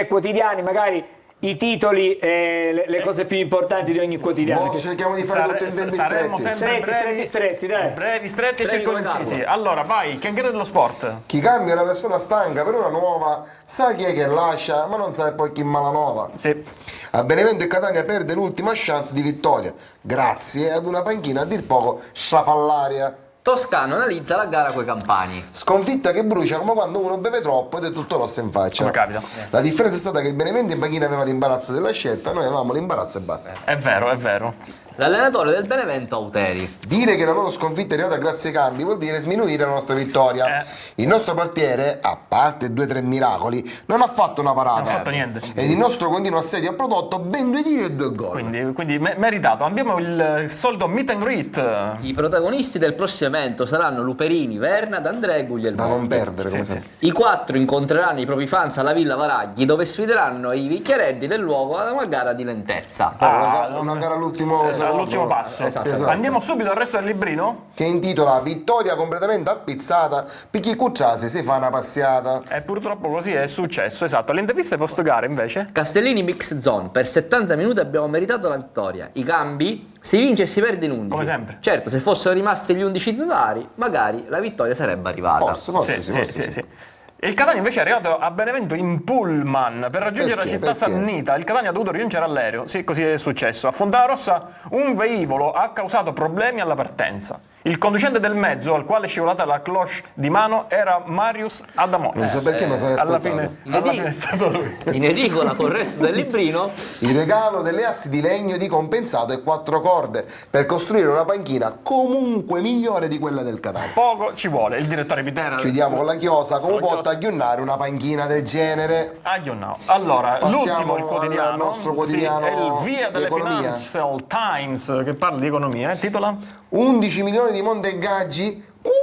Speaker 1: quotidiani, magari i titoli e le cose più importanti di ogni quotidiano.
Speaker 7: Cerchiamo di fare tutto in tempi
Speaker 5: Saremmo
Speaker 7: stretti.
Speaker 5: sempre
Speaker 1: stretti, dai.
Speaker 5: brevi, stretti e
Speaker 9: Brevi come
Speaker 5: circoncisi.
Speaker 9: Carlo.
Speaker 5: Allora, vai, che dello sport.
Speaker 7: Chi cambia una persona stanca per una nuova, sa chi è che lascia, ma non sa poi chi malanova.
Speaker 5: Sì.
Speaker 7: A Benevento e Catania perde l'ultima chance di vittoria, grazie ad una panchina a dir poco strafallaria.
Speaker 9: Toscano analizza la gara coi campani.
Speaker 7: Sconfitta che brucia come quando uno beve troppo ed è tutto rosso in faccia.
Speaker 5: Come capita.
Speaker 7: La differenza è stata che il Benevento in panchina aveva l'imbarazzo della scelta, noi avevamo l'imbarazzo e basta.
Speaker 5: È vero, è vero.
Speaker 9: L'allenatore del Benevento Auteri.
Speaker 7: Dire che la loro sconfitta è arrivata grazie ai cambi vuol dire sminuire la nostra vittoria. Il nostro portiere, a parte 2 o 3 miracoli, non ha fatto una parata.
Speaker 5: Non ha fatto niente.
Speaker 7: Ed il nostro continuo assedio ha prodotto ben 2 tiri e 2 gol.
Speaker 5: Quindi meritato. Abbiamo il solito meet and greet.
Speaker 9: I protagonisti del prossimo evento saranno Luperini, Verna, D'Andrea e Guglielmo.
Speaker 7: Da non perdere, come
Speaker 5: Sì,
Speaker 7: sempre.
Speaker 9: I 4 incontreranno i propri fans alla Villa Varagli, dove sfideranno i Vicchiareddi del luogo ad una gara di lentezza.
Speaker 7: Una gara all'ultimo secondo.
Speaker 5: All'ultimo passo.
Speaker 7: Sì, esatto.
Speaker 5: Andiamo subito al resto del librino?
Speaker 7: Che intitola Vittoria completamente appizzata per chi cucciasi si fa una passiata.
Speaker 5: E purtroppo così è successo, esatto. Le interviste post gara invece?
Speaker 9: Castellini Mix Zone, per 70 minuti abbiamo meritato la vittoria. I cambi, si vince e si perde in 11.
Speaker 5: Come sempre.
Speaker 9: Certo, se fossero rimasti gli 11 titolari, magari la vittoria sarebbe arrivata.
Speaker 7: Forse sì.
Speaker 5: Il Catania invece è arrivato a Benevento in pullman per raggiungere
Speaker 7: Perché?
Speaker 5: la città sannita. Il Catania ha dovuto rinunciare all'aereo. Sì, così è successo. A Fontanarossa un velivolo ha causato problemi alla partenza. Il conducente del mezzo, al quale è scivolata la cloche di mano, era Marius Adamone.
Speaker 7: Non so perché non se ne
Speaker 5: Alla
Speaker 7: aspettato.
Speaker 5: fine è stato lui.
Speaker 9: In edicola col resto del librino,
Speaker 7: Il regalo delle assi di legno di compensato e 4 corde per costruire una panchina comunque migliore di quella del Catania.
Speaker 5: Poco ci vuole. Il direttore Pitera.
Speaker 7: Chiudiamo con la chiosa, come
Speaker 5: Con la
Speaker 7: può
Speaker 5: chiosa.
Speaker 7: tagliunnare una panchina del genere?
Speaker 5: Allora,
Speaker 7: Passiamo
Speaker 5: l'ultimo, il quotidiano,
Speaker 7: al nostro quotidiano
Speaker 5: sì, è il Via
Speaker 7: di
Speaker 5: delle
Speaker 7: economia.
Speaker 5: Financial Times, che parla di economia, titola
Speaker 7: 11 milioni di monte ingaggi. Quanto?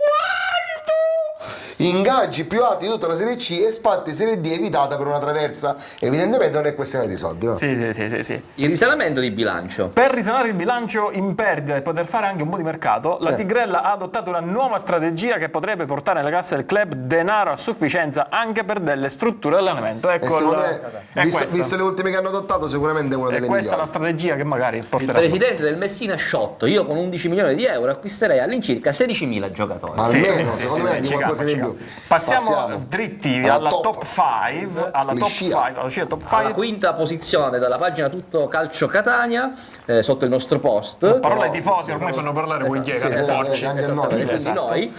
Speaker 7: Ingaggi più alti di tutta la Serie C e spatti Serie D evitata per una traversa. Evidentemente non è questione di soldi. Va?
Speaker 5: Sì.
Speaker 9: il risanamento di bilancio.
Speaker 5: Per risanare il bilancio in perdita e poter fare anche un po' di mercato, la Tigrella ha adottato una nuova strategia che potrebbe portare nelle casse del club denaro a sufficienza anche per delle strutture di allenamento.
Speaker 7: E
Speaker 5: Ecco,
Speaker 7: secondo me,
Speaker 5: è
Speaker 7: visto le ultime che hanno adottato, sicuramente è una
Speaker 5: è
Speaker 7: delle
Speaker 5: questa la
Speaker 7: migliori.
Speaker 5: strategia che magari
Speaker 9: Il
Speaker 5: porterà.
Speaker 9: presidente del Messina Sciotto, io con 11 milioni di euro acquisterei all'incirca 16.000 giocatori.
Speaker 7: Ma almeno, secondo me, di
Speaker 5: ci
Speaker 7: qualcosa
Speaker 5: capa,
Speaker 7: di
Speaker 5: ci
Speaker 7: più.
Speaker 5: capa. Passiamo dritti alla top 5, alla top
Speaker 7: Liscia.
Speaker 5: 5, alla scia top
Speaker 9: Alla
Speaker 5: 5.
Speaker 9: quinta posizione dalla pagina Tutto Calcio Catania, sotto il nostro post.
Speaker 5: Parola ai tifosi, ormai fanno parlare voi
Speaker 7: Sì, anche a noi.
Speaker 9: Quindi
Speaker 5: Esatto.
Speaker 9: noi,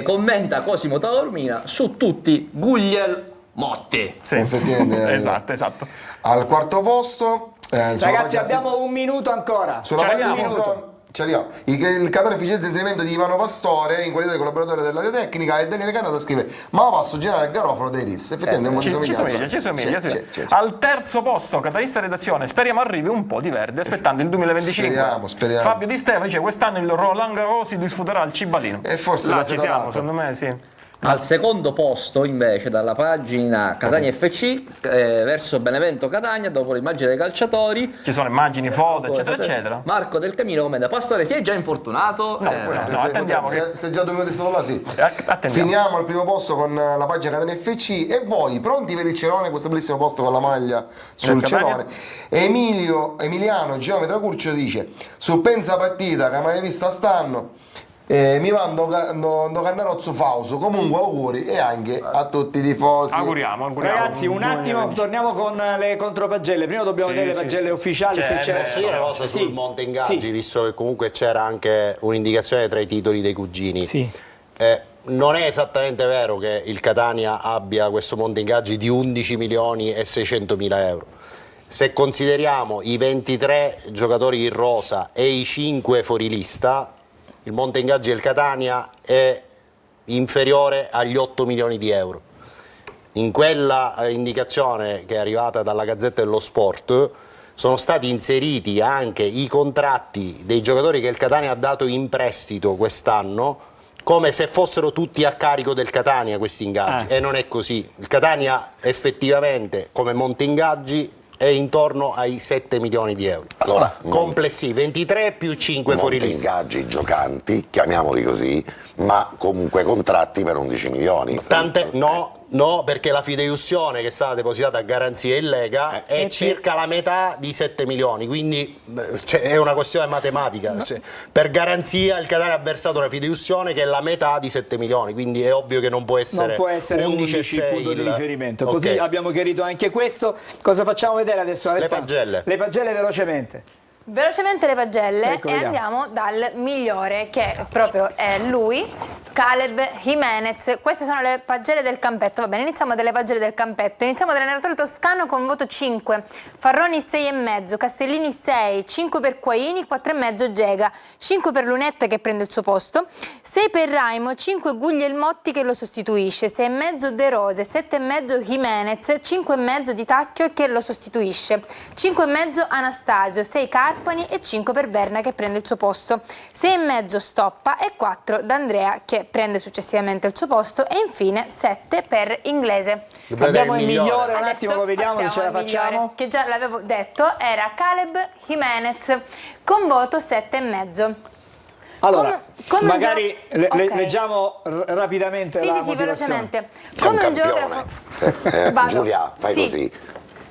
Speaker 9: commenta Cosimo Taormina su tutti Gugliel Motti.
Speaker 5: Sì.
Speaker 7: Effettivamente.
Speaker 5: esatto.
Speaker 7: Al quarto posto,
Speaker 1: Ragazzi, abbiamo un minuto ancora.
Speaker 7: sulla
Speaker 5: Ci
Speaker 7: pagina
Speaker 5: arriviamo.
Speaker 7: Simpson, ci arriviamo. Il Catania efficienza e inserimento di Ivano Pastore in qualità di collaboratore dell'area tecnica, e Daniele Canada scrive: ma passo generale il garofano dei RIS. Effettivamente è un po' di
Speaker 5: Ci somiglia.
Speaker 7: Sì.
Speaker 5: Al terzo posto, Catanista Redazione, speriamo arrivi un po' di verde, aspettando il 2025.
Speaker 7: Speriamo.
Speaker 5: Fabio Di Stefano dice: quest'anno il Roland Garros si disputerà al Cibalino.
Speaker 7: E forse
Speaker 5: là
Speaker 7: la
Speaker 5: ci
Speaker 7: sera
Speaker 5: siamo,
Speaker 7: data.
Speaker 5: secondo me sì.
Speaker 9: Al secondo posto invece dalla pagina Catania FC verso Benevento Catania, dopo l'immagine dei calciatori,
Speaker 5: Ci sono immagini, foto, eccetera.
Speaker 9: Marco Del Camino commenta: Pastore si è già infortunato?
Speaker 5: No, attendiamo
Speaker 7: Se già 2 minuti è stato là, sì.
Speaker 5: Attendiamo.
Speaker 7: Finiamo al primo posto con la pagina Catania FC. E voi pronti per il Cerone, questo bellissimo posto con la maglia sul
Speaker 5: Del Catania?
Speaker 7: Cerone? Emiliano Geometra Curcio dice: su pensa partita che mai vista stanno. Mi mando Cannarozzo Fauso. Comunque auguri, e anche a tutti i tifosi.
Speaker 5: Auguriamo.
Speaker 1: Ragazzi, un attimo, torniamo con le contropagelle. Prima dobbiamo vedere le pagelle ufficiali. Se c'è
Speaker 2: Sì, una cosa sul monte ingaggi,
Speaker 1: Sì.
Speaker 2: visto che comunque c'era anche un'indicazione tra i titoli dei cugini.
Speaker 1: Sì.
Speaker 2: Non è esattamente vero che il Catania abbia questo monte ingaggi di 11 milioni e 600 mila euro. Se consideriamo i 23 giocatori in rosa e i 5 fuorilista, il monte ingaggi del Catania è inferiore agli 8 milioni di euro. In quella indicazione che è arrivata dalla Gazzetta dello Sport sono stati inseriti anche i contratti dei giocatori che il Catania ha dato in prestito quest'anno, come se fossero tutti a carico del Catania questi ingaggi, e non è così. Il Catania effettivamente come monte ingaggi è intorno ai 7 milioni di euro.
Speaker 3: Allora,
Speaker 2: complessivi, 23 più 5 fuori lista.
Speaker 3: ingaggi, giocanti, chiamiamoli così, ma comunque contratti per 11 milioni.
Speaker 2: No, perché la fideiussione che è stata depositata a garanzia in Lega è circa la metà di 7 milioni, quindi è una questione matematica. Per garanzia il Catania ha versato una fideiussione che è la metà di 7 milioni, quindi è ovvio che non può essere
Speaker 1: 11 il punto di riferimento. Così abbiamo chiarito anche questo. Cosa facciamo vedere adesso, Alessandro? Le pagelle velocemente.
Speaker 4: Velocemente le pagelle,
Speaker 1: Ecco,
Speaker 4: e
Speaker 1: vediamo.
Speaker 4: andiamo dal migliore, che proprio è lui, Caleb Jimenez. Queste sono le pagelle del campetto. Va bene, iniziamo dalle pagelle del campetto. Iniziamo dall'allenatore toscano con voto 5, Farroni 6,5, Castellini 6, 5 per Quaini, 4,5 Gega, 5 per Lunetta che prende il suo posto, 6 per Raimo, 5 Guglielmotti che lo sostituisce, 6,5 De Rose, 7,5 Jimenez, 5,5 Di Tacchio che lo sostituisce, 5,5 Anastasio, 6 Carpani e 5 per Berna che prende il suo posto, 6,5 Stoppa e 4 D'Andrea che prende successivamente il suo posto, e infine 7 per Inglese.
Speaker 1: Abbiamo il migliore, un
Speaker 4: Adesso
Speaker 1: attimo lo vediamo se ce la
Speaker 4: passiamo al migliore,
Speaker 1: facciamo.
Speaker 4: che già l'avevo detto, era Caleb Jimenez con voto 7,5.
Speaker 1: Allora,
Speaker 4: come un
Speaker 1: magari
Speaker 4: ok.
Speaker 1: leggiamo rapidamente
Speaker 4: Sì,
Speaker 1: la
Speaker 4: sì,
Speaker 1: motivazione.
Speaker 4: velocemente.
Speaker 3: È
Speaker 4: Come un
Speaker 3: campione.
Speaker 4: geografo. Vado.
Speaker 3: Giulia, fai
Speaker 4: Sì.
Speaker 3: così.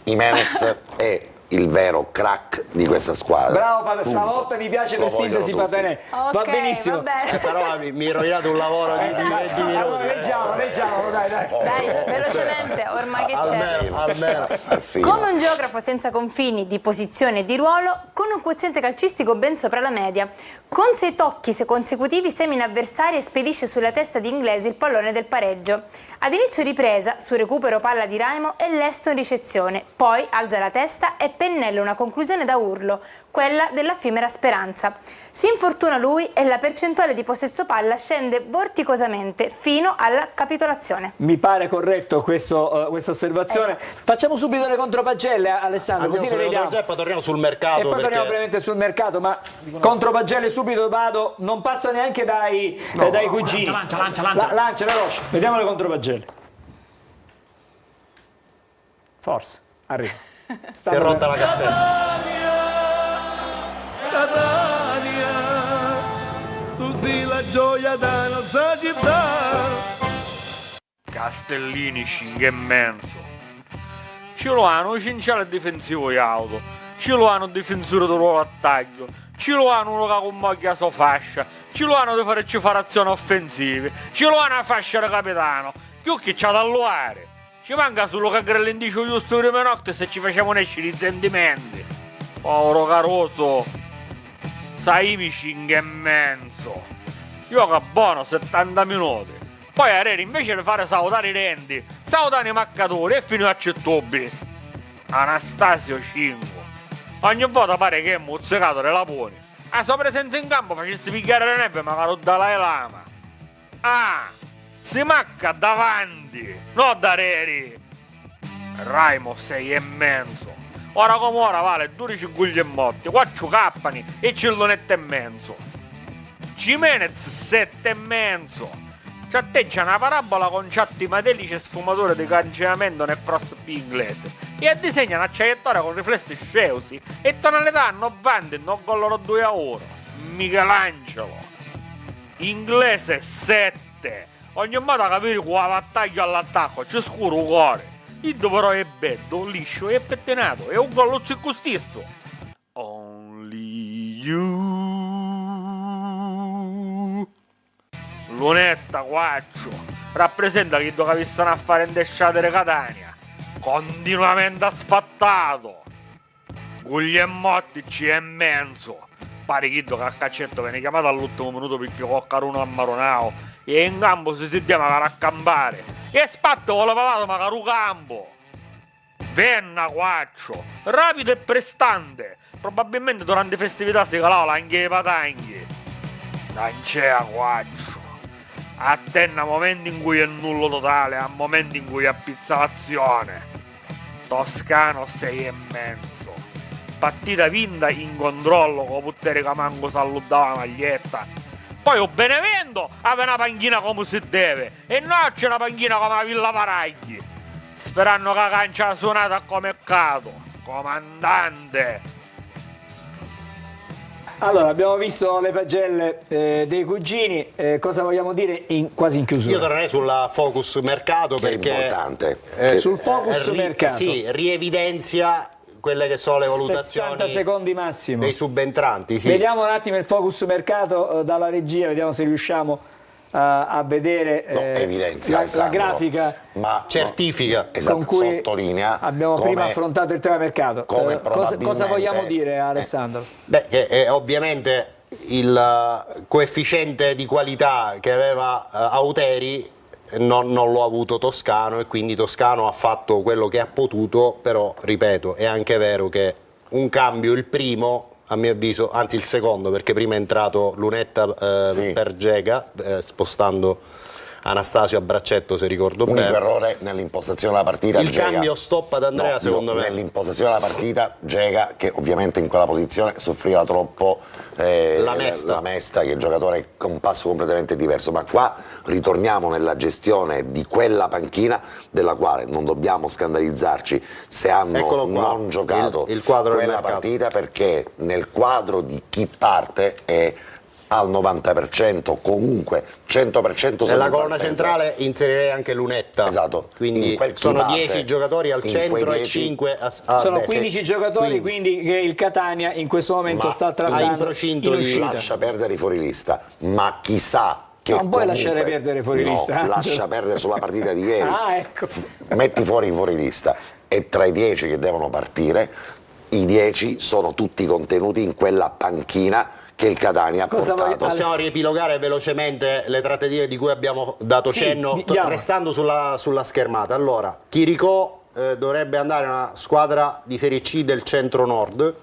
Speaker 3: Jimenez è il vero crack di questa squadra.
Speaker 1: Bravo Padre,
Speaker 3: Punto.
Speaker 1: stavolta mi piace
Speaker 3: Lo
Speaker 1: per
Speaker 3: vogliono
Speaker 1: sintesi
Speaker 3: tutti.
Speaker 1: Patanè. Va
Speaker 4: Ok,
Speaker 1: benissimo.
Speaker 4: va bene.
Speaker 2: Però mi hai rovinato un lavoro di 20 minuti.
Speaker 1: Allora leggiamo, dai.
Speaker 4: Dai, velocemente, ormai che c'è.
Speaker 2: Almeno.
Speaker 3: Perfino.
Speaker 4: Come un geografo senza confini di posizione e di ruolo, con un quoziente calcistico ben sopra la media. Con 6 tocchi consecutivi semina avversari e spedisce sulla testa di Inglesi il pallone del pareggio. Ad inizio ripresa, su recupero palla di Raimo, è lesto in ricezione, poi alza la testa e pennella una conclusione da urlo, quella dell'effimera speranza. Si infortuna lui e la percentuale di possesso palla scende vorticosamente fino alla capitolazione.
Speaker 1: Mi pare corretto questa osservazione. Facciamo subito le contropagelle, Alessandro,
Speaker 2: Andiamo
Speaker 1: così le
Speaker 2: sulle
Speaker 1: vediamo.
Speaker 2: controgemme, poi torniamo sul mercato.
Speaker 1: E poi torniamo
Speaker 2: perché...
Speaker 1: brevemente sul mercato, ma contropagelle subito vado, non passo neanche dai cugini. Lancia veloce, vediamo le contropagelle. Forse, arriva.
Speaker 2: Si è rotta la cassetta.
Speaker 11: Tu sei la gioia della nostra città. Castellini 5,5. Ce lo hanno un centrale difensivo di auto, ce lo hanno un difensore di ruolo attacco, ce lo hanno uno che con moglie sua fascia, ce lo hanno di fare azioni offensive, ce lo hanno a fascia da capitano, più che c'ha da luare. Ci manca solo che grellendicio giusto prima notte se ci facciamo nascere i sentimenti. Povero Caruso, sai 5,5. Io che buono 70 minuti. Poi a Reri invece di fare salutare i denti, salutare i maccatori e fino a Cettobi. Anastasio 5. Ogni volta pare che è mozzicato della poni. A sua presenza in campo facessi pigliare la neve magari da Dalai Lama. Ah, si macca davanti, non da Reri. Raimo 6,5. Ora come ora vale 12 Guglielmotti, 4 Cappani e Cillonette e mezzo. Jimenez 7,5. Ci atteggia una parabola con ciatti matelici e sfumature di cancellamento nel prossimo inglese e disegna una traiettoria con riflessi sceusi e tonalità 90 e non con loro 2 a ora. Michelangelo. Inglese 7. Ogni modo a capire qua battaglia all'attacco c'è scuro il cuore. Il però è bello, liscio e pettinato e un gol zicco stesso. Only you. Lunetta 4 rappresenta chi dove stanno a fare indesciate di Catania, continuamente asfattato. Guglielmotti C,5. Pare che a Caccetto viene chiamato all'ultimo minuto perché Coccaruno a Maronao e in campo si sentiamo a raccampare e spatto con la pavata magari campo. Venna 4 rapido e prestante, probabilmente durante festività si calava anche i patanghi. Dancea 4 attenna momenti in cui è nullo totale a momenti in cui appizza l'azione. Toscano 6,5. partita vinta in controllo, con potere che manco salutava la maglietta. Poi o Benevento aveva una panchina come si deve, e noi c'è una panchina come la Villa Paragli, sperando che la cancia suonata come cato, comandante.
Speaker 1: Allora, abbiamo visto le pagelle dei cugini, cosa vogliamo dire quasi in chiusura?
Speaker 2: Io tornerei sulla focus mercato,
Speaker 3: Che è
Speaker 2: perché
Speaker 3: importante.
Speaker 1: Sul focus mercato.
Speaker 2: Sì, rievidenzia quelle che sono le
Speaker 1: 60
Speaker 2: valutazioni
Speaker 1: secondi massimo.
Speaker 2: dei subentranti. Sì.
Speaker 1: Vediamo un attimo il focus mercato dalla regia, vediamo se riusciamo a vedere
Speaker 3: evidenzia,
Speaker 1: la grafica
Speaker 3: ma
Speaker 2: certifica
Speaker 1: con cui
Speaker 3: sottolinea
Speaker 1: abbiamo prima affrontato il tema mercato.
Speaker 3: come
Speaker 1: Cosa vogliamo dire, Alessandro?
Speaker 2: Beh, che ovviamente il coefficiente di qualità che aveva Auteri non lo ha avuto Toscano, e quindi Toscano ha fatto quello che ha potuto, però ripeto, è anche vero che un cambio, il primo, a mio avviso, anzi il secondo, perché prima è entrato Lunetta per Gega, spostando Anastasio a braccetto, se ricordo bene.
Speaker 3: Unico errore nell'impostazione della partita.
Speaker 2: Il cambio stop ad Andrea, secondo me.
Speaker 3: Nell'impostazione della partita, Gega, che ovviamente in quella posizione soffriva troppo la Mesta, che è un giocatore con un passo completamente diverso. Ma qua ritorniamo nella gestione di quella panchina, della quale non dobbiamo scandalizzarci se hanno non giocato
Speaker 2: il quadro
Speaker 3: quella partita, perché nel quadro di chi parte è al 90%, comunque 100%.
Speaker 2: Nella colonna centrale inserirei anche Lunetta.
Speaker 3: Esatto.
Speaker 2: Quindi sono 10 giocatori al centro e 5 a
Speaker 1: sono
Speaker 2: destra.
Speaker 1: 15 giocatori, quindi che il Catania in questo momento sta trattando in uscita.
Speaker 3: Lascia perdere i fuorilista, ma chissà che
Speaker 1: non puoi lasciare perdere fuori lista.
Speaker 3: Lascia perdere sulla partita di ieri.
Speaker 1: Ecco.
Speaker 3: Metti fuori i fuorilista, e tra i 10 che devono partire, i 10 sono tutti contenuti in quella panchina che il Catania ha portato.
Speaker 2: Possiamo riepilogare velocemente le trattative di cui abbiamo dato cenno, restando sulla schermata. Allora, Chiricò dovrebbe andare a una squadra di Serie C del centro-nord,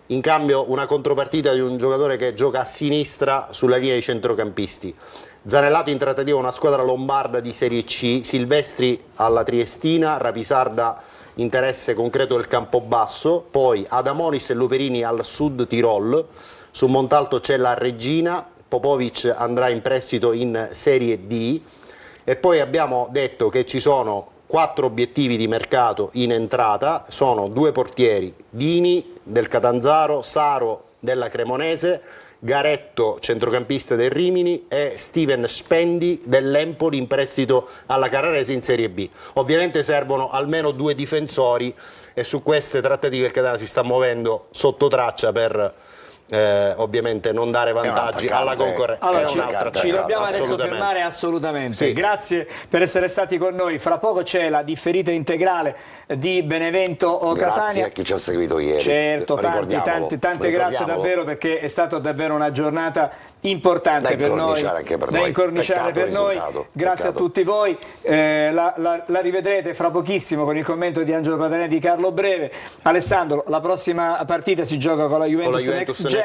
Speaker 2: in cambio una contropartita di un giocatore che gioca a sinistra sulla linea dei centrocampisti. Zanellato in trattativa una squadra lombarda di Serie C, Silvestri alla Triestina, Rapisarda interesse concreto del Campobasso, poi Adamonis e Luperini al Sud Tirol. Su Montalto c'è la Regina, Popovic andrà in prestito in Serie D, e poi abbiamo detto che ci sono 4 obiettivi di mercato in entrata, sono 2 portieri, Dini del Catanzaro, Saro della Cremonese, Garetto centrocampista del Rimini e Steven Spendi dell'Empoli in prestito alla Carrarese in Serie B. Ovviamente servono almeno 2 difensori, e su queste trattative il Catania si sta muovendo sotto traccia per ovviamente non dare vantaggi alla concorrenza.
Speaker 1: Allora, ci dobbiamo adesso fermare assolutamente.
Speaker 2: Sì.
Speaker 1: Grazie per essere stati con noi. Fra poco c'è la differita integrale di Benevento Catania.
Speaker 3: Grazie a chi ci ha seguito ieri.
Speaker 1: Certo, tante grazie davvero, perché è stata davvero una giornata importante per noi, da incorniciare per noi. Grazie a tutti voi. La rivedrete fra pochissimo con il commento di Angelo Patanè e di Carlo Breve. Alessandro, la prossima partita si gioca con la Juventus Next Gen.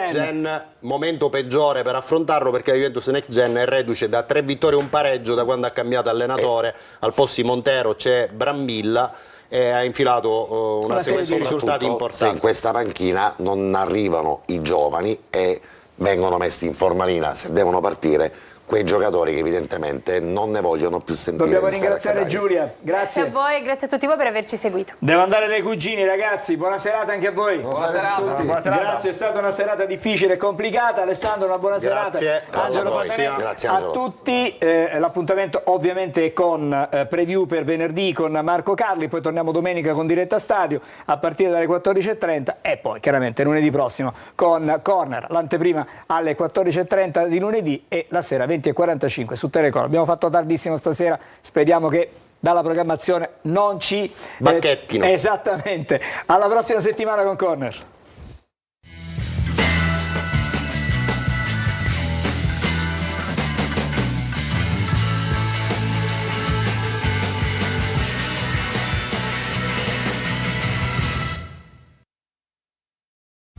Speaker 2: Momento peggiore per affrontarlo, perché la Juventus Next Gen è reduce da 3 vittorie e un pareggio da quando ha cambiato allenatore. Al posto di Montero c'è Brambilla, e ha infilato una serie di risultati importanti.
Speaker 3: Se in questa panchina non arrivano i giovani e vengono messi in formalina, se devono partire quei giocatori che evidentemente non ne vogliono più sentire.
Speaker 1: Dobbiamo ringraziare Giulia, grazie
Speaker 4: a voi, grazie a tutti voi per averci seguito.
Speaker 1: Devo andare dai cugini, ragazzi, buona serata anche a voi.
Speaker 7: Buona serata a tutti.
Speaker 1: Grazie, è stata una serata difficile e complicata. Alessandro, una buona serata. Angelo Patanè,
Speaker 3: grazie
Speaker 1: a tutti. L'appuntamento ovviamente è con preview per venerdì con Marco Carli, poi torniamo domenica con diretta stadio a partire dalle 14:30, e poi chiaramente lunedì prossimo con Corner, l'anteprima alle 14:30 di lunedì e la sera 20:45 su Telecom. Abbiamo fatto tardissimo stasera, speriamo che dalla programmazione non ci
Speaker 2: bacchettino.
Speaker 1: Esattamente. Alla prossima settimana con Corner.